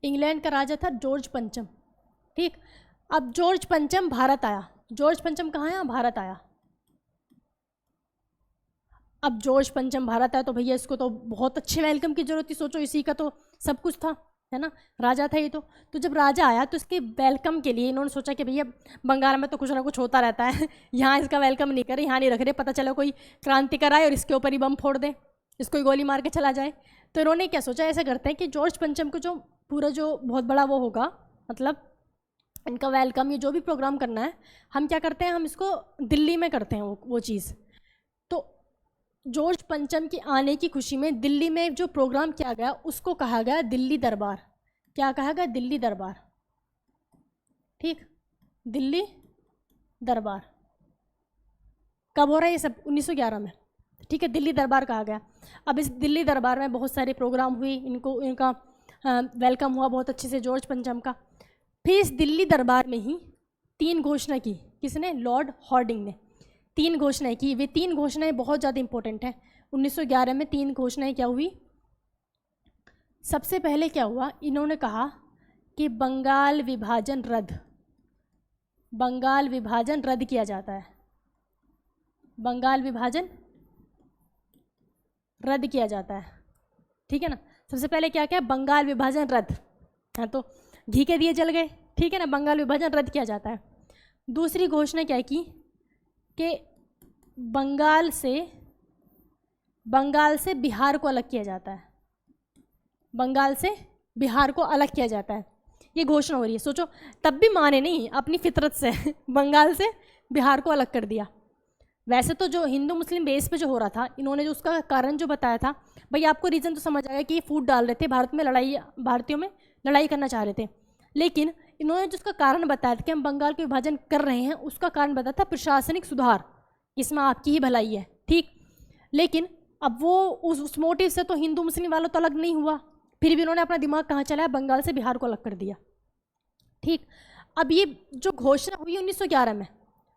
इंग्लैंड का राजा था जॉर्ज पंचम। ठीक, अब जॉर्ज पंचम भारत आया। जॉर्ज पंचम कहाँ आया, भारत आया। अब जॉर्ज पंचम भारत आया तो भैया इसको तो बहुत अच्छे वेलकम की जरूरत थी, सोचो इसी का तो सब कुछ था, है ना, राजा था ये तो जब राजा आया तो इसके वेलकम के लिए इन्होंने सोचा कि भैया बंगाल में तो कुछ ना कुछ होता रहता है यहाँ इसका वेलकम नहीं करे, यहाँ नहीं रख रहे, पता चला कोई क्रांतिकार आए और इसके ऊपर ही बम फोड़ दे, इसको ही गोली मार के चला जाए। तो इन्होंने क्या सोचा, ऐसा करते हैं कि जॉर्ज पंचम को जो पूरा जो बहुत बड़ा वो होगा, मतलब इनका वेलकम, ये जो भी प्रोग्राम करना है, हम क्या करते हैं, हम इसको दिल्ली में करते हैं वो चीज़। तो जॉर्ज पंचम की आने की खुशी में दिल्ली में जो प्रोग्राम किया गया उसको कहा गया दिल्ली दरबार। क्या कहा गया? दिल्ली दरबार। ठीक, दिल्ली दरबार कब हो रहा है ये सब? 1911 में। ठीक है, दिल्ली दरबार कहा गया। अब इस दिल्ली दरबार में बहुत सारे प्रोग्राम हुए, इनका वेलकम हुआ बहुत अच्छे से जॉर्ज पंचम का। फिर इस दिल्ली दरबार में ही 3 घोषणा की। किसने? लॉर्ड हॉर्डिंग ने 3 घोषणाएं की। वे 3 घोषणाएं बहुत ज़्यादा इंपॉर्टेंट हैं। 1911 में 3 घोषणाएं क्या हुई? सबसे पहले क्या हुआ, इन्होंने कहा कि बंगाल विभाजन रद्द, बंगाल विभाजन रद्द किया जाता है, बंगाल विभाजन रद्द किया जाता है। ठीक है ना, सबसे पहले क्या क्या? बंगाल विभाजन रद्द। हाँ, तो घी के दिए जल गए। ठीक है ना, बंगाल विभाजन रद्द किया जाता है। दूसरी घोषणा क्या की कि बंगाल से बिहार को अलग किया जाता है, बंगाल से बिहार को अलग किया जाता है। ये घोषणा हो रही है। सोचो, तब भी माने नहीं अपनी फितरत से बंगाल से बिहार को अलग कर दिया। वैसे तो जो हिंदू मुस्लिम बेस पे जो हो रहा था, इन्होंने जो उसका कारण जो बताया था, भाई आपको रीज़न तो समझ आएगा कि ये फूट डाल रहे थे भारत में, लड़ाई, भारतीयों में लड़ाई करना चाह रहे थे। लेकिन इन्होंने जो उसका कारण बताया था कि हम बंगाल को विभाजन कर रहे हैं, उसका कारण बताया था प्रशासनिक सुधार, इसमें आपकी ही भलाई है। ठीक, लेकिन अब वो उस मोटिव से तो हिंदू मुस्लिम वालों तो अलग नहीं हुआ, फिर भी इन्होंने अपना दिमाग कहाँ चलाया, बंगाल से बिहार को अलग कर दिया। ठीक, अब ये जो घोषणा हुई 1911 में,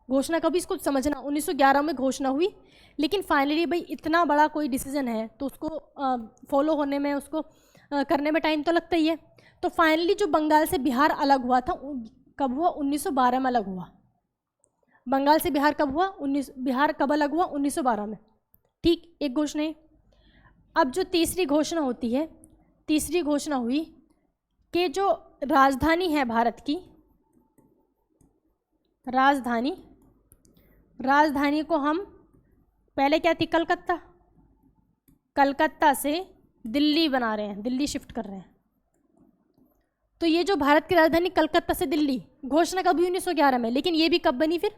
घोषणा कभी इसको समझना, 1911 में घोषणा हुई, लेकिन फाइनली भाई इतना बड़ा कोई डिसीजन है तो उसको फॉलो होने में, उसको करने में टाइम तो लगता ही है। तो फाइनली जो बंगाल से बिहार अलग हुआ था, कब हुआ? 1912 में अलग हुआ। बंगाल से बिहार कब हुआ? बिहार कब अलग हुआ? 1912 में। ठीक, एक घोषणा है। अब जो तीसरी घोषणा होती है, तीसरी घोषणा हुई कि जो राजधानी है भारत की, राजधानी को हम, पहले क्या थी? कलकत्ता, कलकत्ता से दिल्ली बना रहे हैं, दिल्ली शिफ्ट कर रहे हैं। तो ये जो भारत की राजधानी कलकत्ता से दिल्ली, घोषणा कब हुई? 1911 में। लेकिन ये भी कब बनी फिर?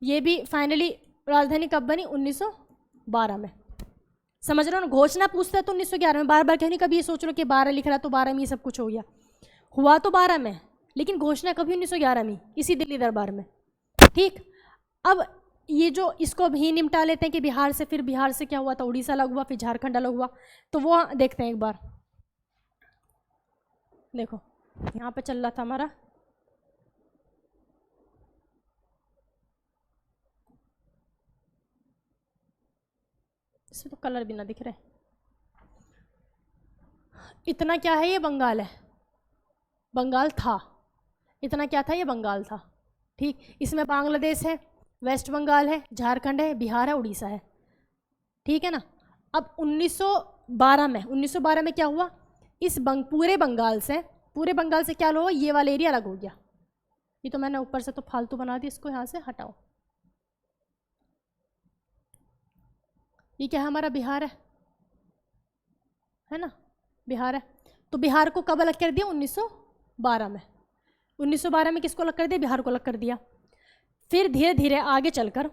ये भी फाइनली राजधानी कब बनी? 1912 में। समझ रहे हो ना, घोषणा पूछता है तो 1911 में, बार बार क्यों नहीं कभी ये सोच लो कि 12 लिख रहा तो 12 में ये सब कुछ हो गया, हुआ तो 12 में, लेकिन घोषणा कभी 1911 में, इसी दिल्ली दरबार में। ठीक, अब ये जो इसको अब ही निपटा लेते हैं कि बिहार से, फिर बिहार से क्या हुआ था? उड़ीसा अलग हुआ, फिर झारखंड अलग हुआ। तो वो देखते हैं एक बार। देखो यहाँ पे चल रहा था हमारा, इससे तो कलर भी ना दिख रहे। इतना क्या है? ये बंगाल है, बंगाल था, इतना क्या था? ये बंगाल था। ठीक, इसमें बांग्लादेश है, वेस्ट बंगाल है, झारखंड है, बिहार है, उड़ीसा है। ठीक है ना। अब 1912 में क्या हुआ? इस पूरे बंगाल से क्या हुआ? ये वाला एरिया अलग हो गया। ये तो मैंने ऊपर से तो फालतू बना दिया, इसको यहाँ से हटाओ। ये क्या है? हमारा बिहार है ना, बिहार है। तो बिहार को कब अलग कर दिया? 1912 में। 1912 में किसको अलग कर दिया? बिहार को अलग कर दिया। फिर धीरे धीरे आगे चलकर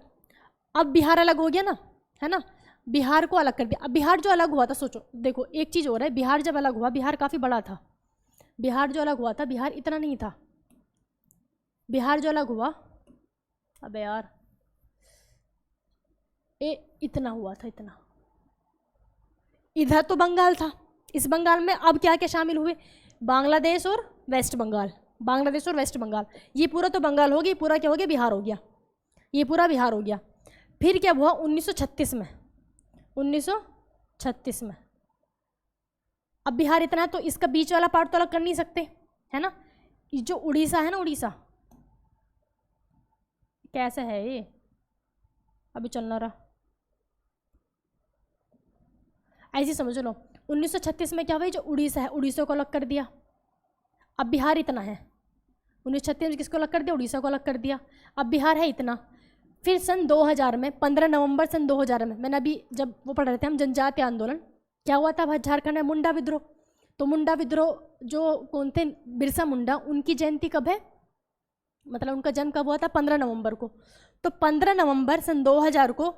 अब बिहार अलग हो गया ना, है ना, बिहार को अलग कर दिया। अब बिहार जो अलग हुआ था, सोचो, देखो एक चीज़ हो रहा है, बिहार जब अलग हुआ, बिहार काफ़ी बड़ा था। बिहार जो अलग हुआ था, बिहार इतना नहीं था। बिहार जो अलग हुआ, अबे यार, इतना हुआ था, इतना। इधर तो बंगाल था, इस बंगाल में अब क्या क्या शामिल हुए? बांग्लादेश और वेस्ट बंगाल, बांग्लादेश और वेस्ट बंगाल। ये पूरा तो बंगाल हो गया, पूरा क्या हो गया? बिहार हो गया, ये पूरा बिहार हो गया। फिर क्या हुआ? 1936 में, 1936 में अब बिहार इतना है तो इसका बीच वाला पार्ट तो अलग कर नहीं सकते, है ना। ये जो उड़ीसा है ना, उड़ीसा कैसे है ये? अभी चलना रहा, ऐसे समझ लो, 1936 में क्या हुआ, जो उड़ीसा है उड़ीसा को अलग कर दिया। अब बिहार इतना है, 1936 में किसको अलग कर दिया, उड़ीसा को अलग कर दिया। अब बिहार है इतना। फिर सन 2000 में 15 नवंबर सन 2000 में, मैंने अभी जब वो पढ़ रहे थे हम, जनजातीय आंदोलन क्या हुआ था झारखंड में, मुंडा विद्रोह। तो मुंडा विद्रोह जो कौन थे, बिरसा मुंडा, उनकी जयंती कब है, मतलब उनका जन्म कब हुआ था, 15 नवंबर को। तो 15 नवंबर सन 2000 को,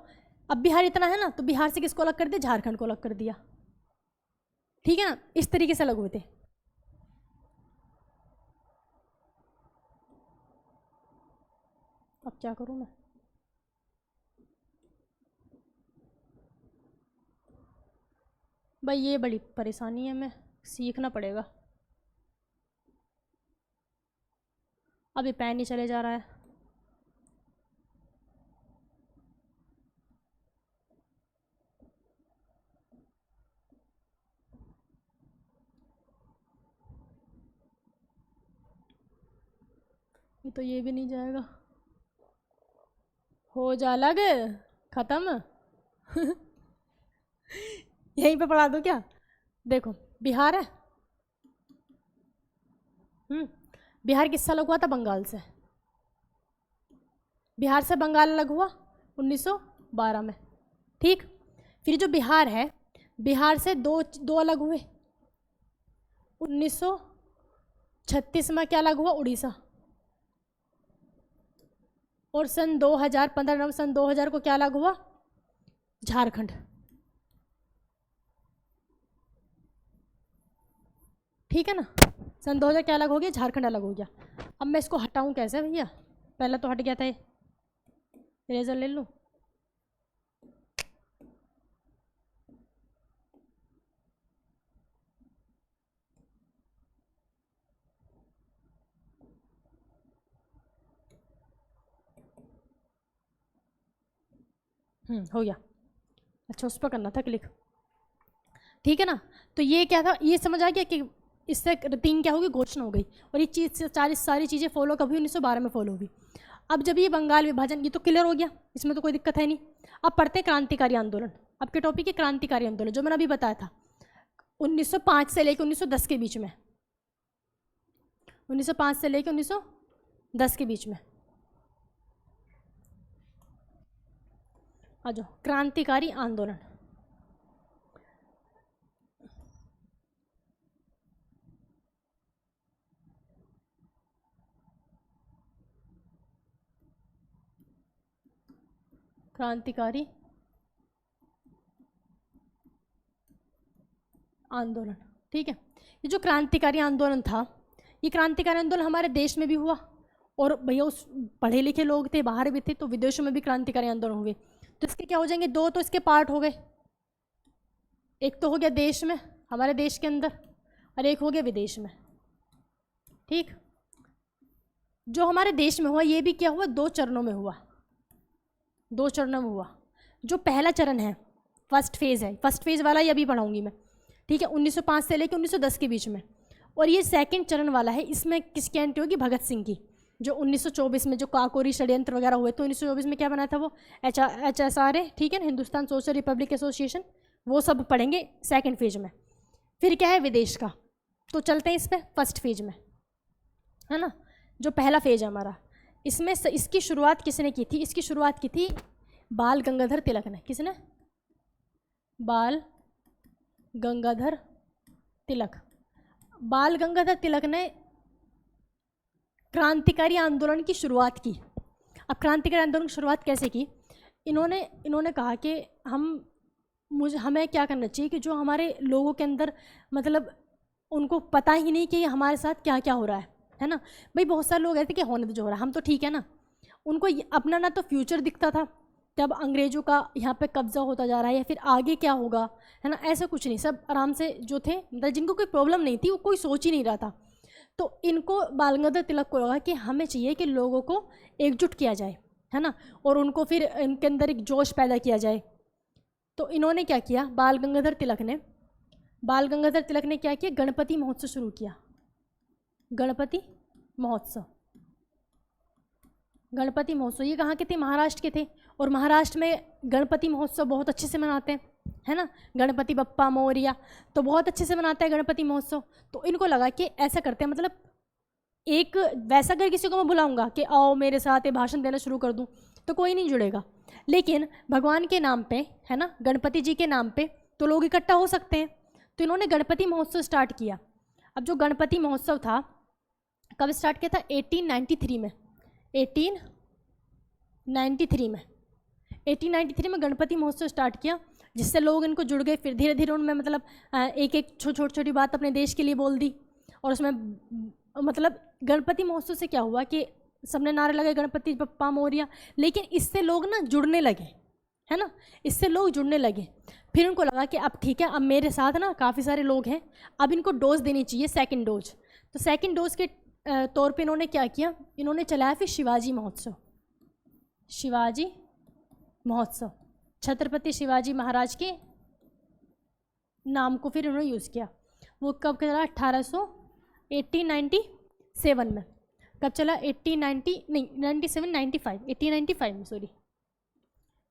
अब बिहार इतना है ना, तो बिहार से किसको अलग कर दिया, झारखंड को अलग कर दिया। ठीक है ना, इस तरीके से अलग हुए थे। अब क्या करूं मैं, भाई ये बड़ी परेशानी है, मैं सीखना पड़ेगा। अभी पेन ही चले जा रहा है। ये तो ये भी नहीं जाएगा, हो जा लग खत्म। यहीं पे पढ़ा दो क्या, देखो बिहार है, बिहार किससे अलग हुआ था, बंगाल से। बिहार से बंगाल अलग हुआ 1912 में। ठीक, फिर जो बिहार है, बिहार से दो अलग हुए। 1936 में क्या अलग हुआ, उड़ीसा। और सन 2000 15 नवंबर सन 2000 को क्या अलग हुआ, झारखंड। ठीक है ना, सन 2000 क्या अलग हो गया, झारखंड अलग हो गया। अब मैं इसको हटाऊं कैसे भैया, पहले तो हट गया था ये, इरेजर ले लूं। हो गया। अच्छा, उस पर करना था क्लिक। ठीक है ना, तो ये क्या था, ये समझ आ गया कि इससे 3 क्या होगी, घोषणा हो गई। और ये चीज़ सारी चीज़ें फॉलो कभी 1912 में फॉलो हुई। अब जब ये बंगाल विभाजन, ये तो क्लियर हो गया, इसमें तो कोई दिक्कत है नहीं। अब पढ़ते हैं क्रांतिकारी आंदोलन। अब के टॉपिक है क्रांतिकारी आंदोलन, जो मैंने अभी बताया था 1905 से लेकर 1910 के बीच में, 1905 से लेकर 1910 के बीच में। आ जाओ, क्रांतिकारी आंदोलन। क्रांतिकारी आंदोलन, ठीक है। ये जो क्रांतिकारी आंदोलन था, ये क्रांतिकारी आंदोलन हमारे देश में भी हुआ, और भैया उस पढ़े लिखे लोग थे, बाहर भी थे, तो विदेशों में भी क्रांतिकारी आंदोलन हुए। तो इसके क्या हो जाएंगे, 2 तो इसके पार्ट हो गए। एक तो हो गया देश में, हमारे देश के अंदर, और एक हो गया विदेश में। ठीक, जो हमारे देश में हुआ, ये भी क्या हुआ, 2 चरणों में हुआ, 2 चरणों में हुआ। जो पहला चरण है, फर्स्ट फेज़ है, फर्स्ट फेज़ वाला ही अभी पढ़ाऊंगी मैं। ठीक है, 1905 से लेकर 1910 के बीच में। और ये सेकंड चरण वाला है, इसमें किसकी एंट्री होगी, भगत सिंह की। जो 1924 में जो काकोरी षड्यंत्र वगैरह हुए, तो 1924 में क्या बना था वो, HSRA, ठीक है ना, हिंदुस्तान सोशल रिपब्लिक एसोसिएशन, वो सब पढ़ेंगे सेकंड फेज में। फिर क्या है, विदेश का। तो चलते हैं इस पर फर्स्ट फेज में, है ना। जो पहला फेज है हमारा, इसमें इसकी शुरुआत किसने की थी, इसकी शुरुआत की थी बाल गंगाधर तिलक ने। किसने, बाल गंगाधर तिलक। बाल गंगाधर तिलक ने क्रांतिकारी आंदोलन की शुरुआत की। अब क्रांतिकारी आंदोलन की शुरुआत कैसे की, इन्होंने कहा कि हमें क्या करना चाहिए कि जो हमारे लोगों के अंदर, मतलब उनको पता ही नहीं कि हमारे साथ क्या क्या हो रहा है ना। भाई बहुत सारे लोग ऐसे कि होने तो जो हो रहा है, हम तो ठीक है ना। उनको अपना ना तो फ्यूचर दिखता था, तब अंग्रेज़ों का यहाँ पे कब्जा होता जा रहा है, या फिर आगे क्या होगा, है ना। ऐसा कुछ नहीं, सब आराम से जो थे, मतलब जिनको कोई प्रॉब्लम नहीं थी, वो कोई सोच ही नहीं रहा था। तो इनको बाल गंगाधर तिलक को लगा कि हमें चाहिए कि लोगों को एकजुट किया जाए, है ना, और उनको फिर इनके अंदर एक जोश पैदा किया जाए। तो इन्होंने क्या किया, बाल गंगाधर तिलक ने क्या किया, गणपति महोत्सव शुरू किया। गणपति महोत्सव ये कहाँ के थे, महाराष्ट्र के थे। और महाराष्ट्र में गणपति महोत्सव बहुत अच्छे से मनाते हैं, है ना, गणपति बप्पा मोरिया, तो बहुत अच्छे से मनाता है गणपति महोत्सव। तो इनको लगा कि ऐसा करते हैं, मतलब एक वैसा अगर किसी को मैं बुलाऊंगा कि आओ मेरे साथ ये भाषण देना शुरू कर दूं, तो कोई नहीं जुड़ेगा। लेकिन भगवान के नाम पे, है ना, गणपति जी के नाम पे तो लोग इकट्ठा हो सकते हैं। तो इन्होंने गणपति महोत्सव स्टार्ट किया। अब जो गणपति महोत्सव था, कब स्टार्ट किया था? 1893 में। 1893 में 1893 में गणपति महोत्सव स्टार्ट किया, जिससे लोग इनको जुड़ गए। फिर धीरे धीरे उनमें मतलब एक एक छोटी छोटी बात अपने देश के लिए बोल दी, और उसमें मतलब गणपति महोत्सव से क्या हुआ कि सबने नारे लगाए गणपति बप्पा मोरिया, लेकिन इससे लोग ना जुड़ने लगे, है ना, इससे लोग जुड़ने लगे। फिर उनको लगा कि अब ठीक है, अब मेरे साथ ना काफ़ी सारे लोग हैं, अब इनको डोज देनी चाहिए, सेकंड डोज। तो सेकंड डोज के तौर पे इन्होंने क्या किया, इन्होंने चलाया फिर शिवाजी महोत्सव। शिवाजी महोत्सव, छत्रपति शिवाजी महाराज के नाम को फिर इन्होंने यूज़ किया। वो कब चला? 1897 में। कब चला? 1895 में, सॉरी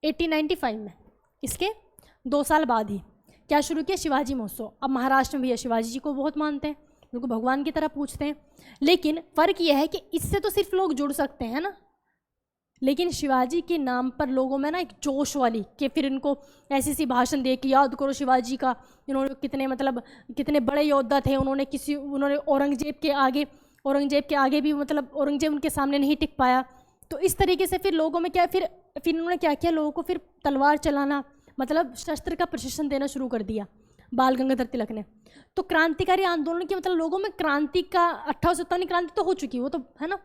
1895 में। इसके 2 साल बाद ही क्या शुरू किया? शिवाजी महोत्सव। अब महाराष्ट्र में भैया शिवाजी जी को बहुत मानते हैं, उनको भगवान की तरह पूछते हैं। लेकिन फ़र्क यह है कि इससे तो सिर्फ लोग जुड़ सकते हैं ना, लेकिन शिवाजी के नाम पर लोगों में ना एक जोश वाली कि फिर इनको ऐसी सी भाषण दे कि याद करो शिवाजी का, इन्होंने कितने मतलब कितने बड़े योद्धा थे, उन्होंने औरंगजेब के आगे भी मतलब औरंगजेब उनके सामने नहीं टिक पाया। तो इस तरीके से फिर लोगों में क्या, फिर इन्होंने क्या किया, लोगों को फिर तलवार चलाना मतलब शस्त्र का प्रशिक्षण देना शुरू कर दिया बाल गंगाधर तिलक ने। तो क्रांतिकारी आंदोलन की मतलब लोगों में क्रांति का 1857 क्रांति तो हो चुकी, वो तो है ना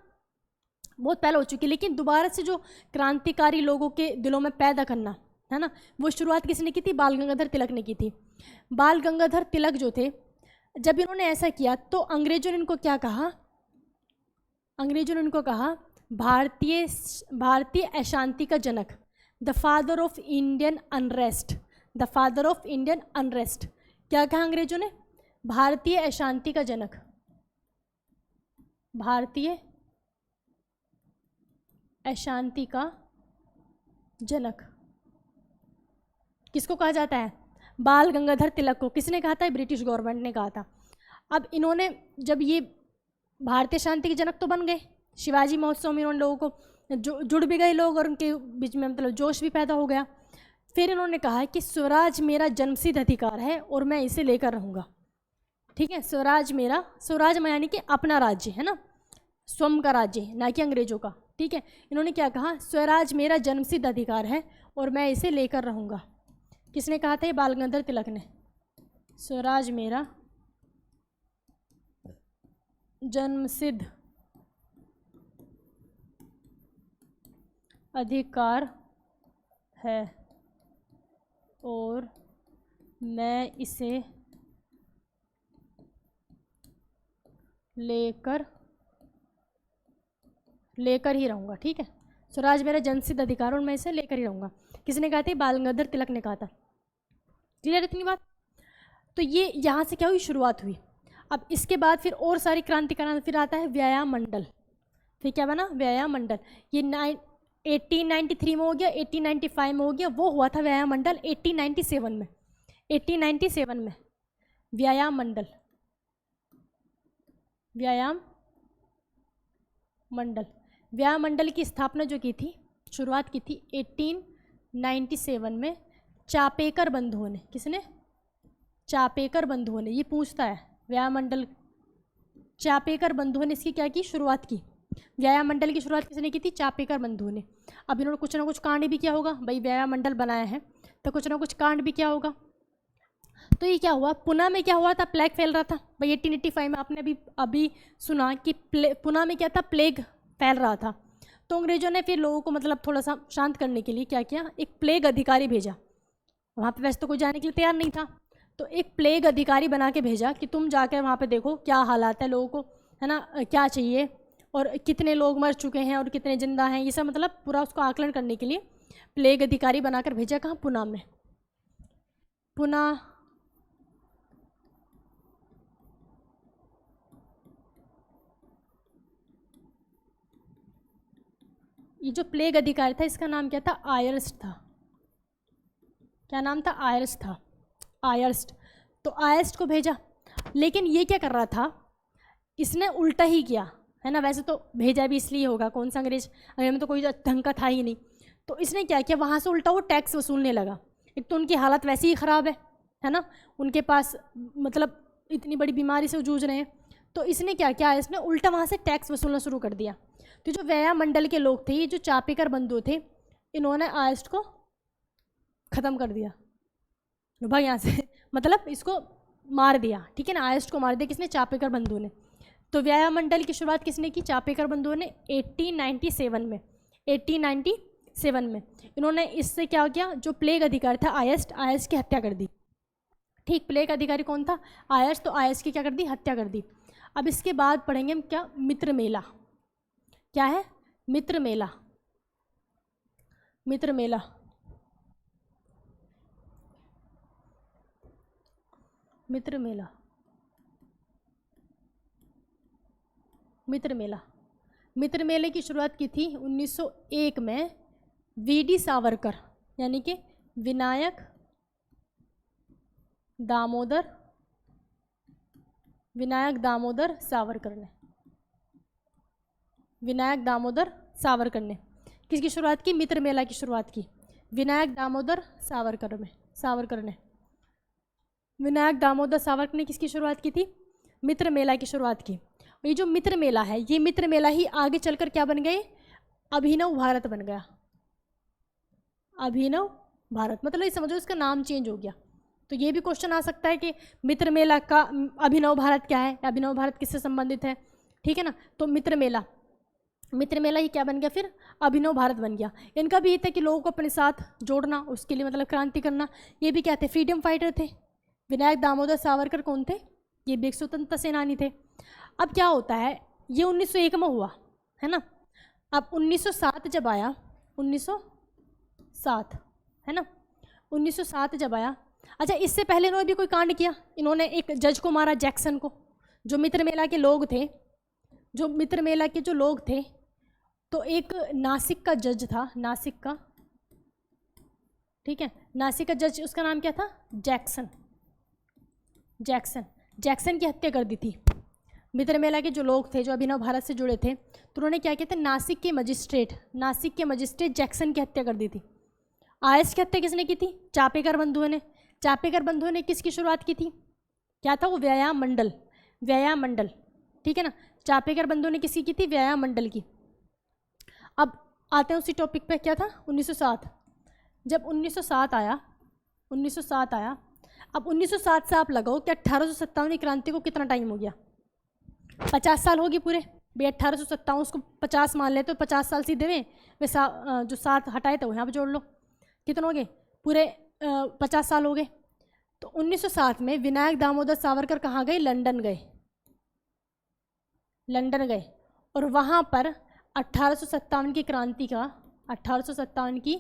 बहुत पहले हो चुकी, लेकिन दोबारा से जो क्रांतिकारी लोगों के दिलों में पैदा करना, है ना, वो शुरुआत किसने की थी? बाल गंगाधर तिलक ने की थी। बाल गंगाधर तिलक जो थे, जब इन्होंने ऐसा किया तो अंग्रेजों ने इनको क्या कहा? अंग्रेजों ने इनको कहा भारतीय अशांति का जनक, the father of Indian unrest, the father of Indian unrest. क्या कहा अंग्रेजों ने? भारतीय अशांति का जनक, भारतीय अशांति का जनक किसको कहा जाता है? बाल गंगाधर तिलक को। किसने कहा था? ब्रिटिश गवर्नमेंट ने कहा था। अब इन्होंने जब ये भारतीय शांति के जनक तो बन गए, शिवाजी महोत्सव में इन्होंने लोगों को जुड़ भी गए लोग, और उनके बीच में मतलब जोश भी पैदा हो गया। फिर इन्होंने कहा कि स्वराज मेरा जन्मसिद्ध अधिकार है और मैं इसे लेकर रहूँगा। ठीक है, स्वराज मेरा, स्वराज में यानी कि अपना राज्य, है ना, स्वयं का राज्य, ना कि अंग्रेजों का। ठीक है, इन्होंने क्या कहा? स्वराज मेरा जन्मसिद्ध अधिकार है और मैं इसे लेकर रहूँगा। किसने कहा था? बाल गंगाधर तिलक ने। स्वराज मेरा जन्मसिद्ध अधिकार है और मैं इसे लेकर ही रहूँगा। ठीक है, स्वराज मेरा जन्मसिद्ध अधिकार और मैं इसे लेकर ही रहूँगा। किसने कहा था? बाल गंगाधर तिलक ने कहा था। क्लियर इतनी बात? तो ये यहाँ से क्या हुई? शुरुआत हुई। अब इसके बाद फिर और सारी क्रांतिकारी, फिर आता है व्यायाम मंडल। फिर क्या बना? व्यायाम मंडल। ये 1893 में हो गया, 1895 में हो गया। वो हुआ था व्यायाम मंडल 1897 में। 1897 में व्यायाम मंडल, व्यायाम मंडल की स्थापना जो की थी, शुरुआत की थी 1897 में चापेकर बंधुओं ने। किसने? चापेकर बंधुओं ने। ये पूछता है व्यायाम मंडल, चापेकर बंधुओं ने इसकी क्या की? शुरुआत की। व्यायाम मंडल की शुरुआत किसने की थी? चापेकर बंधुओं ने। अब इन्होंने कुछ ना कुछ कांड भी किया होगा, भाई व्यायाम मंडल बनाया है तो कुछ ना कुछ कांड भी किया होगा। तो ये क्या हुआ? पुणे में क्या हुआ था? प्लेग फैल रहा था भाई 1885 में। आपने अभी सुना कि पुणे में क्या था? प्लेग फैल रहा था। तो अंग्रेजों ने फिर लोगों को मतलब थोड़ा सा शांत करने के लिए क्या किया? एक प्लेग अधिकारी भेजा। वहाँ पे वैसे तो कोई जाने के लिए तैयार नहीं था, तो एक प्लेग अधिकारी बना के भेजा कि तुम जाकर वहाँ पे देखो क्या हालात है, लोगों को, है ना, क्या चाहिए और कितने लोग मर चुके हैं और कितने जिंदा हैं, ये सब मतलब पूरा उसको आकलन करने के लिए प्लेग अधिकारी बनाकर भेजा। कहाँ? पुणे में। पुणे ये जो प्लेग अधिकारी था इसका नाम क्या था? आयर्स था। क्या नाम था, आयर्स था, आयर्स्ट। तो आयर्स्ट को भेजा, लेकिन ये क्या कर रहा था, इसने उल्टा ही किया, है ना। वैसे तो भेजा भी इसलिए होगा, कौन सा अंग्रेज में तो कोई ढंग का था ही नहीं। तो इसने क्या किया, वहाँ से उल्टा वो टैक्स वसूलने लगा। एक तो उनकी हालत वैसे ही ख़राब है ना, उनके पास मतलब इतनी बड़ी बीमारी से जूझ रहे हैं। तो इसने क्या किया, इसने उल्टा वहाँ से टैक्स वसूलना शुरू कर दिया। तो जो व्यया मंडल के लोग थे, ये जो चापेकर बंधु थे, इन्होंने आयस्ट को ख़त्म कर दिया भाई यहाँ से मतलब इसको मार दिया, ठीक है ना। आयस्ट को मार दिया किसने, चापेकर बंधु ने। तो व्यया मंडल की शुरुआत किसने की, चापेकर बंधुओं ने 1897 में। 1897 में इन्होंने इससे क्या किया, जो प्लेग अधिकारी था आयस्ट की हत्या कर दी। ठीक, प्लेग अधिकारी कौन था, आयस्ट। तो आयस्ट की क्या कर दी, हत्या कर दी। अब इसके बाद पढ़ेंगे हम क्या, मित्र मेला। क्या है, मित्र मेला। मित्र मेला, मित्र मेला, मित्र मेला। मित्र मेले की शुरुआत की थी 1901 में वीडी सावरकर, यानी कि विनायक दामोदर सावरकर ने। विनायक दामोदर सावरकर ने किसकी शुरुआत की, मित्र मेला की शुरुआत की विनायक दामोदर सावरकर ने। विनायक दामोदर सावरकर ने किसकी शुरुआत की थी, मित्र मेला की शुरुआत की। ये जो मित्र मेला है, ये मित्र मेला ही आगे चलकर क्या बन गए, अभिनव भारत बन गया। अभिनव भारत मतलब ये समझो इसका नाम चेंज हो गया। तो ये भी क्वेश्चन आ सकता है कि मित्र मेला का अभिनव भारत क्या है, अभिनव भारत किससे संबंधित है, ठीक है ना। तो मित्र मेला ही क्या बन गया, फिर अभिनव भारत बन गया। इनका भी ये था कि लोगों को अपने साथ जोड़ना, उसके लिए मतलब क्रांति करना। ये भी क्या थे, फ्रीडम फाइटर थे। विनायक दामोदर सावरकर कौन थे, ये भी एक स्वतंत्रता सेनानी थे। अब क्या होता है, ये 1901 में हुआ, है ना। अब 1907 जब आया, 1907 है ना, 1907 जब आया। अच्छा, इससे पहले इन्होंने भी कोई कांड किया, इन्होंने एक जज को मारा, जैक्सन को। जो मित्र मेला के लोग थे, तो एक नासिक का जज था, नासिक का, ठीक है, नासिक का जज, उसका नाम क्या था, जैक्सन की हत्या कर दी थी। मित्र मेला के जो लोग थे, जो अभिनव भारत से जुड़े थे, तो उन्होंने क्या किया था, नासिक के मजिस्ट्रेट जैक्सन की हत्या कर दी थी। आयस की हत्या किसने की थी, चापेकर बंधुओं ने। चापेकर बंधुओं ने किसकी शुरुआत की थी, क्या था वो, व्यायाम मंडल, ठीक है ना। चापेकर बंधुओं ने किसकी की थी, व्यायाम मंडल की। अब आते हैं उसी टॉपिक पे, क्या था 1907। जब 1907 आया, अब 1907 से आप लगाओ कि 1857 की क्रांति को कितना टाइम हो गया, 50 साल होगी पूरे भाई। 1857 उसको 50 मान लेते तो 50 साल सीधे में, वे जो 7 हटाए थे वो यहाँ पर जोड़ लो, कितने हो गए, पूरे 50 साल हो गए। तो 1907 में विनायक दामोदर सावरकर कहाँ गए, लंदन गए, और वहाँ पर 1857 की क्रांति का, 1857 की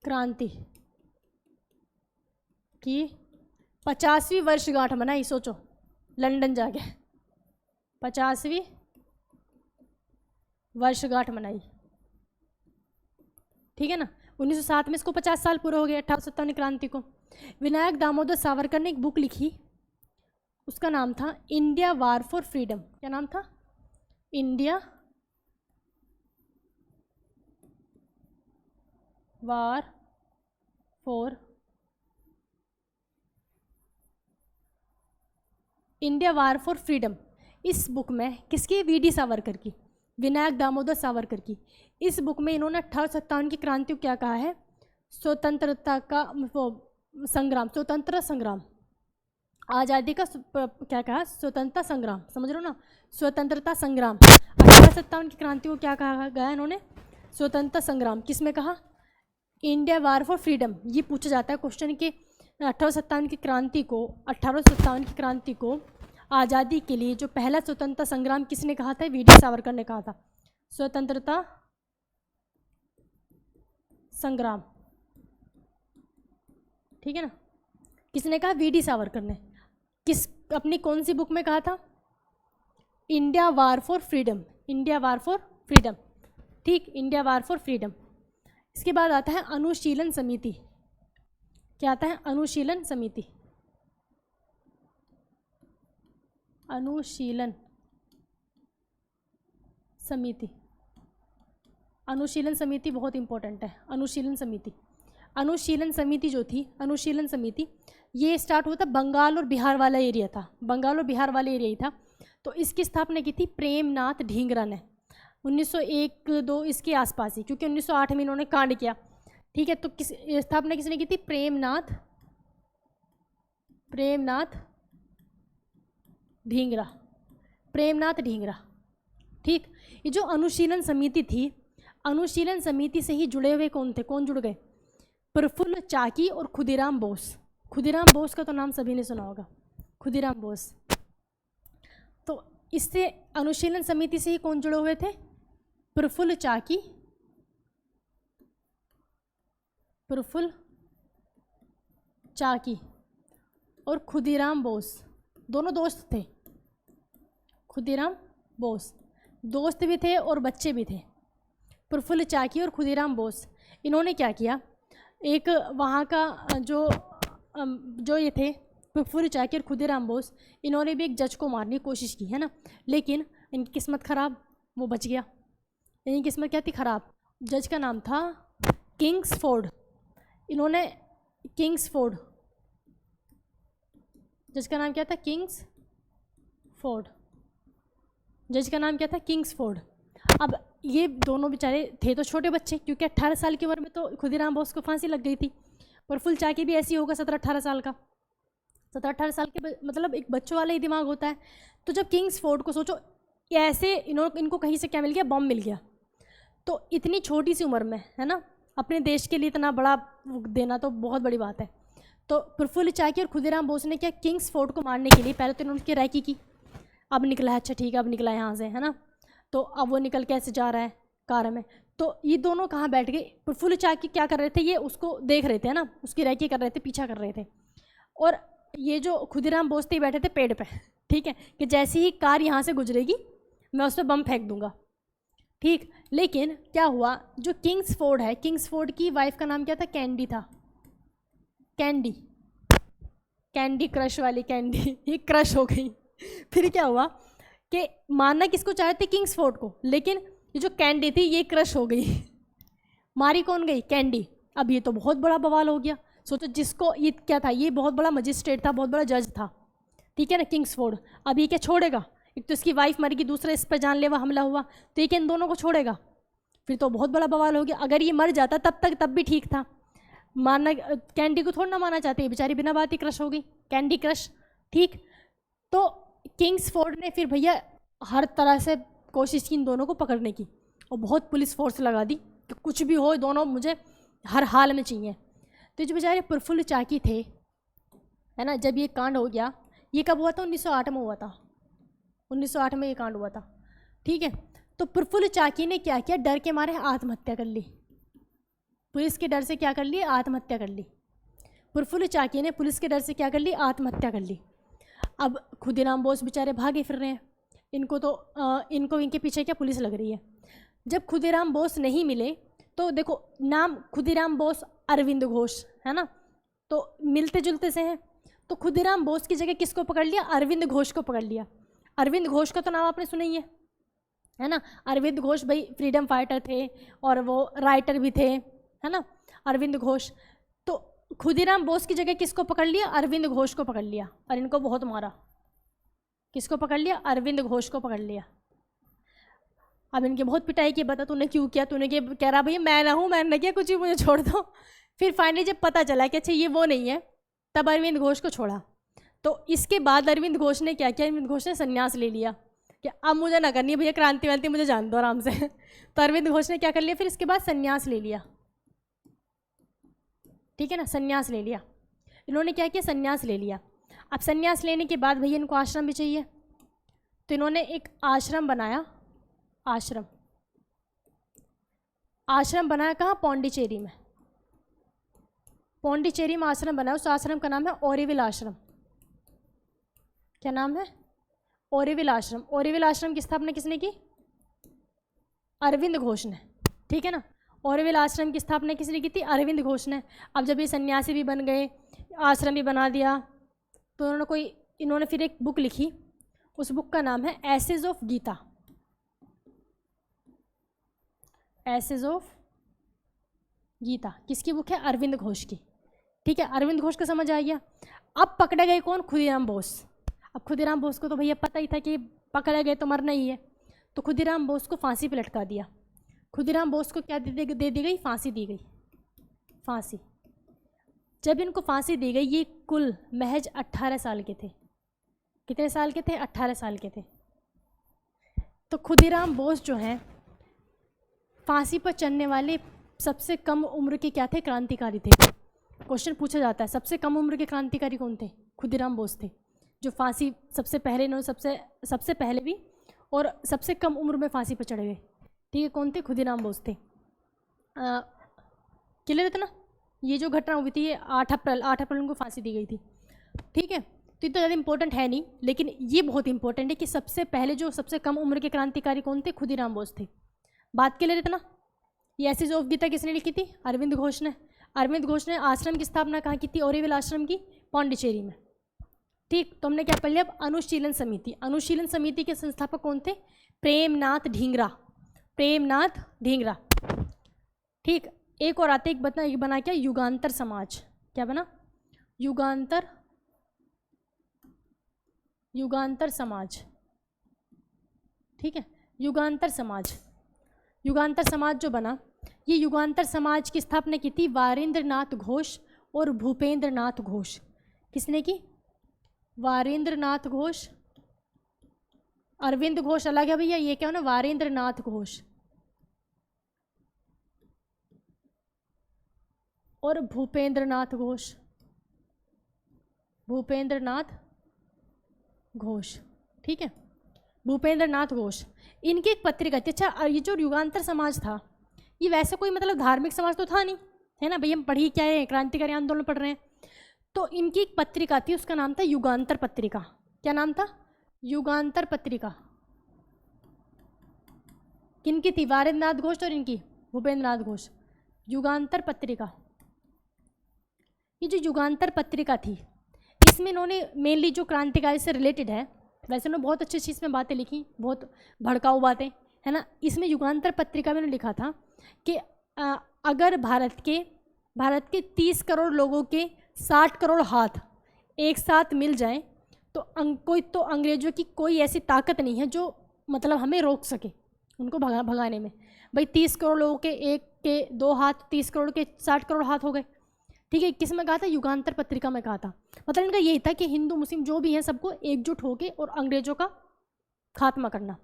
क्रांति की 50वीं वर्षगांठ मनाई। सोचो, लंदन जाके 50वीं वर्षगांठ मनाई, ठीक है ना। 1907 में इसको 50 साल पूरे हो गए, 1857 की क्रांति को। विनायक दामोदर सावरकर ने एक बुक लिखी, उसका नाम था इंडिया वार फॉर फ्रीडम। क्या नाम था, इंडिया वार फॉर फ्रीडम। इस बुक में किसकी, वीडी सावरकर की, विनायक दामोदर सावरकर की। इस बुक में इन्होंने 1857 की क्रांति को क्या कहा है, स्वतंत्रता का वो संग्राम, स्वतंत्र संग्राम, आज़ादी का क्या कहा, स्वतंत्रता संग्राम, समझ रहे हो ना, स्वतंत्रता संग्राम। 1857 की क्रांति को क्या कहा गया इन्होंने, स्वतंत्रता संग्राम। किस में कहा, इंडिया वार फॉर फ्रीडम। ये पूछा जाता है क्वेश्चन कि 1857 की क्रांति को आज़ादी के लिए जो पहला स्वतंत्रता संग्राम किसने कहा था, वीडी सावरकर ने कहा था, स्वतंत्रता संग्राम, ठीक है ना। किसने कहा, वीडी सावरकर ने। किस अपनी कौन सी बुक में कहा था, इंडिया वार फॉर फ्रीडम, ठीक, इंडिया वार फॉर फ्रीडम। इसके बाद आता है अनुशीलन समिति। क्या आता है? अनुशीलन समिति। अनुशीलन समिति, अनुशीलन समिति बहुत इंपॉर्टेंट है। अनुशीलन समिति, अनुशीलन समिति जो थी, अनुशीलन समिति ये स्टार्ट हुआ था बंगाल और बिहार वाला एरिया था, बंगाल और बिहार वाला एरिया ही था। तो इसकी स्थापना की थी प्रेमनाथ ढींगरा ने 1901-2 इसके आसपास ही, क्योंकि 1908 में इन्होंने कांड किया। ठीक है, तो स्थापना किसने की थी? प्रेमनाथ ढींगरा, प्रेमनाथ ढींगरा। ठीक, ये जो अनुशीलन समिति थी, अनुशीलन समिति से ही जुड़े हुए कौन थे? कौन जुड़ गए? प्रफुल्ल चाकी और खुदीराम बोस। खुदीराम बोस का तो नाम सभी ने सुना होगा, खुदीराम बोस। तो इससे अनुशीलन समिति से ही कौन जुड़े हुए थे? प्रफुल्ल चाकी, प्रफुल्ल चाकी और खुदीराम बोस, दोनों दोस्त थे। खुदीराम बोस दोस्त भी थे और बच्चे भी थे। प्रफुल्ल चाकी और खुदीराम बोस, इन्होंने क्या किया? एक वहाँ का जो ये थे प्रफुल्ल चाकी और खुदीराम बोस, इन्होंने भी एक जज को मारने की कोशिश की है ना, लेकिन इनकी किस्मत ख़राब, वो बच गया। इनकी किस्मत क्या थी? ख़राब। जज का नाम था किंग्सफोर्ड। इन्होंने किंग्सफोर्ड, जज का नाम क्या था? किंग्सफोर्ड। जज का नाम क्या था? किंग्सफोर्ड। अब ये दोनों बेचारे थे तो छोटे बच्चे, क्योंकि 18 साल की उम्र में तो खुदीराम बोस को फांसी लग गई थी। प्रफुल्ल चाकी भी ऐसी होगा 17-18 साल का, 17-18 साल के मतलब एक बच्चों वाला ही दिमाग होता है। तो जब किंग्सफोर्ड को सोचो ऐसे इनको कहीं से क्या मिल गया? बम मिल गया। तो इतनी छोटी सी उम्र में, है ना, अपने देश के लिए इतना बड़ा देना तो बहुत बड़ी बात है। तो प्रफुल्ल चाकी और खुदीराम बोस ने क्या? किंग्सफोर्ड को मारने के लिए पहले तो इन्होंने उसकी रैकी की। अब निकला है, अच्छा ठीक है, अब निकला है यहाँ से, है ना। तो अब वो निकल कैसे जा रहा है? कार में। तो ये दोनों कहाँ बैठ गए? प्रफुल्ल चाकी क्या कर रहे थे? ये उसको देख रहे थे, है ना, उसकी रैकी कर रहे थे, पीछा कर रहे थे। और ये जो खुदीराम बोस थे बैठे थे पेड़ पे, ठीक है, कि जैसे ही कार यहाँ से गुजरेगी मैं उस पर बम फेंक दूंगा। ठीक, लेकिन क्या हुआ? जो किंग्सफोर्ड है, किंग्सफोर्ड की वाइफ का नाम क्या था? कैंडी था। कैंडी, कैंडी क्रश वाली कैंडी, ये क्रश हो गई। फिर क्या हुआ कि मारना किसको चाह रहे थे? किंग्सफोर्ड को, लेकिन ये जो कैंडी थी ये क्रश हो गई। मारी कौन गई? कैंडी। अब ये तो बहुत बड़ा बवाल हो गया। सोचो, जिसको ये क्या था? ये बहुत बड़ा मजिस्ट्रेट था, बहुत बड़ा जज था, ठीक है ना, किंग्सफोर्ड। अब ये क्या छोड़ेगा? एक तो इसकी वाइफ मर गई, दूसरा इस पर जानलेवा हमला हुआ, तो ये क्या इन दोनों को छोड़ेगा? फिर तो बहुत बड़ा बवाल हो गया। अगर ये मर जाता तब भी ठीक था, मारना कैंडी को थोड़ा ना मारना चाहते, बेचारी बिना बात ही क्रश हो गई, कैंडी क्रश। ठीक, तो किंग्सफोर्ड ने फिर भैया हर तरह से कोशिश की इन दोनों को पकड़ने की, और बहुत पुलिस फोर्स लगा दी कि कुछ भी हो दोनों मुझे हर हाल में चाहिए। तो जो बेचारे प्रफुल्ल चाकी थे, है ना, जब ये कांड हो गया, ये कब हुआ था? 1908 में हुआ था, 1908 में ये कांड हुआ था। ठीक है, तो प्रफुल्ल चाकी ने क्या किया? डर के मारे आत्महत्या कर ली। पुलिस के डर से क्या कर ली? आत्महत्या कर ली। प्रफुल्ल चाकी ने पुलिस के डर से क्या कर ली? आत्महत्या कर ली। अब खुदीराम बोस बेचारे भागे फिर रहे हैं, इनको इनके पीछे क्या पुलिस लग रही है। जब खुदीराम बोस नहीं मिले तो देखो, नाम खुदीराम बोस, अरविंद घोष, है ना, तो मिलते जुलते से हैं। तो खुदीराम बोस की जगह किसको पकड़ लिया? अरविंद घोष को पकड़ लिया। अरविंद घोष का तो नाम आपने सुना ही है ना। अरविंद घोष भाई फ्रीडम फाइटर थे और वो राइटर भी थे, है ना, अरविंद घोष। तो खुदीराम बोस की जगह किसको पकड़ लिया? अरविंद घोष को पकड़ लिया, और इनको बहुत मारा। किसको पकड़ लिया? अरविंद घोष को पकड़ लिया। अब इनकी बहुत पिटाई की, बता तूने क्यों किया, तूने क्या कह रहा भैया मैं ना हूँ, मैंने किया कुछ भी, मुझे छोड़ दो। फिर फाइनली जब पता चला कि अच्छा ये वो नहीं है, तब अरविंद घोष को छोड़ा। तो इसके बाद अरविंद घोष ने क्या किया? अरविंद घोष ने संन्यास ले लिया कि अब मुझे ना करनी भैया क्रांति वांति, मुझे जान दो आराम से। तो अरविंद घोष ने क्या कर लिया? फिर इसके बाद संन्यास ले लिया, ठीक है ना, संन्यास ले लिया। इन्होंने क्या किया? संन्यास ले लिया। अब संन्यास लेने के बाद भैया इनको आश्रम भी चाहिए, तो इन्होंने एक आश्रम बनाया। आश्रम बनाया कहाँ? पौंडीचेरी में। पौंडीचेरी में आश्रम बनाया। उस आश्रम का नाम है ओरोविल आश्रम। क्या नाम है? ओरोविल आश्रम। ओरोविल आश्रम की स्थापना किसने की? अरविंद घोष ने, ठीक है ना। ऑरोविल आश्रम की स्थापना किसने की थी? अरविंद घोष ने। अब जब ये सन्यासी भी बन गए, आश्रम भी बना दिया, तो इन्होंने फिर एक बुक लिखी, उस बुक का नाम है essays of Gita. Essays of Gita किसकी बुक है? अरविंद घोष की। ठीक है, अरविंद घोष को समझ आ गया। अब पकड़े गए कौन? खुदीराम बोस। अब खुदीराम बोस को तो भैया पता ही था कि पकड़े गए तो मरना ही है, तो खुदीराम बोस को फांसी पे लटका दिया। खुदीराम बोस को क्या दे दी गई? फांसी दी गई, फांसी। जब इनको फांसी दी गई, ये कुल महज 18 साल के थे। कितने साल के थे? 18 साल के थे। तो खुदीराम बोस जो हैं फांसी पर चढ़ने वाले सबसे कम उम्र के क्या थे? क्रांतिकारी थे। क्वेश्चन पूछा जाता है सबसे कम उम्र के क्रांतिकारी कौन थे? खुदीराम बोस थे, जो फांसी सबसे पहले इन्होंने सबसे पहले भी और सबसे कम उम्र में फांसी पर चढ़े हुए। ठीक है, कौन थे? खुदीराम बोस थे। क्लियर था ना? ये जो घटना हुई थी ये 8 अप्रैल उनको फांसी दी गई थी। ठीक है, तो इतना ज़्यादा इंपॉर्टेंट है नहीं, लेकिन ये बहुत इंपॉर्टेंट है कि सबसे पहले जो सबसे कम उम्र के क्रांतिकारी कौन थे? खुदीराम बोस थे। बात क्लियर है ना? ये एसेज ऑफ गीता किसने लिखी थी? अरविंद घोष ने। अरविंद घोष ने आश्रम की स्थापना कहाँ की थी? ऑरोविल आश्रम की, पौंडीचेरी में। ठीक, तो हमने क्या पढ़ लिया? अब अनुशीलन समिति। अनुशीलन समिति के संस्थापक कौन थे? प्रेमनाथ ढींगरा। प्रेमनाथ ढींगरा। ठीक, एक और आते, एक बना क्या? युगांतर समाज। क्या बना? युगांतर समाज। ठीक है, युगांतर समाज। युगांतर समाज जो बना, ये युगांतर समाज की स्थापना की थी वारेंद्र नाथ घोष और भूपेंद्र नाथ घोष। किसने की? वारेंद्र नाथ घोष। अरविंद घोष अलग है भैया, ये क्या है ना? वारेंद्र नाथ घोष और भूपेंद्र नाथ घोष। भूपेंद्र नाथ घोष। ठीक है, भूपेंद्र नाथ घोष। इनकी एक पत्रिका थी। अच्छा, ये जो युगांतर समाज था, ये वैसे कोई मतलब धार्मिक समाज तो था नहीं, है ना? भैया हम पढ़ी क्या है? क्रांतिकारी आंदोलन पढ़ रहे हैं। तो इनकी एक पत्रिका थी, उसका नाम था युगांतर पत्रिका। क्या नाम था? युगांतर पत्रिका। किनकी थी? वारेंद्र नाथ घोष और इनकी भूपेंद्र नाथ घोष। युगांतर पत्रिका। ये जो युगांतर पत्रिका थी, इसमें इन्होंने मेनली जो क्रांतिकारी से रिलेटेड है, वैसे उन्होंने बहुत अच्छी इसमें बातें लिखी, बहुत भड़काऊ बातें, है ना? इसमें युगांतर पत्रिका में उन्होंने लिखा था कि अगर भारत के 30 करोड़ लोगों के 60 करोड़ हाथ एक साथ मिल जाएं तो अंग्रेजों की कोई ऐसी ताकत नहीं है जो मतलब हमें रोक सके उनको भगाने में। भाई 30 करोड़ लोगों के एक के 2 हाथ, 30 करोड़ के 60 करोड़ हाथ हो गए। ठीक है, किस में कहा था? युगांतर पत्रिका में कहा था। मतलब इनका यही था कि हिंदू मुस्लिम जो भी हैं सबको एकजुट होकर और अंग्रेजों का खात्मा करना।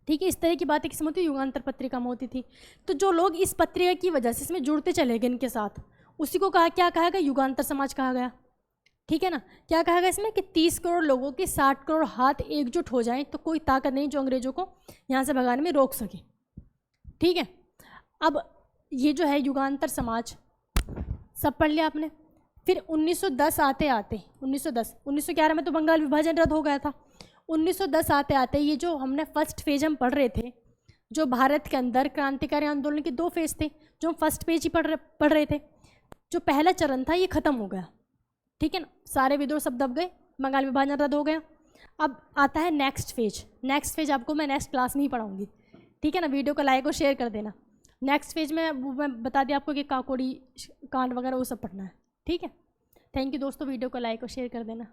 ठीक है, इस तरह की बातें किसमें होती? युगांतर पत्रिका में होती थी। तो जो लोग इस पत्रिका की वजह से इसमें जुड़ते चले गए इनके साथ, उसी को क्या कहा गया? युगांतर समाज कहा गया। ठीक है ना? क्या कहा गया इसमें? कि 30 करोड़ लोगों के 60 करोड़ हाथ एकजुट हो जाएं तो कोई ताकत नहीं जो अंग्रेजों को यहाँ से भगाने में रोक सके। ठीक है, अब ये जो है युगांतर समाज सब पढ़ लिया आपने। फिर 1910 आते 1911 में तो बंगाल विभाजन रद्द हो गया था। 1910 आते ये जो हमने फर्स्ट फेज हम पढ़ रहे थे, जो भारत के अंदर क्रांतिकारी आंदोलन के 2 फेज थे, जो हम फर्स्ट पेज ही पढ़ रहे थे। जो पहला चरण था ये खत्म हो गया। ठीक है ना? सारे विद्रोह सब दब गए, बंगाल विभाजन रद्द हो गया। अब आता है नेक्स्ट फेज। नेक्स्ट फेज आपको मैं नेक्स्ट क्लास में ही पढ़ाऊंगी। ठीक है ना? वीडियो को लाइक और शेयर कर देना। नेक्स्ट फेज में मैं बता दिया आपको कि काकोड़ी कांड वगैरह वो सब पढ़ना है। ठीक है, थैंक यू दोस्तों, वीडियो को लाइक और शेयर कर देना।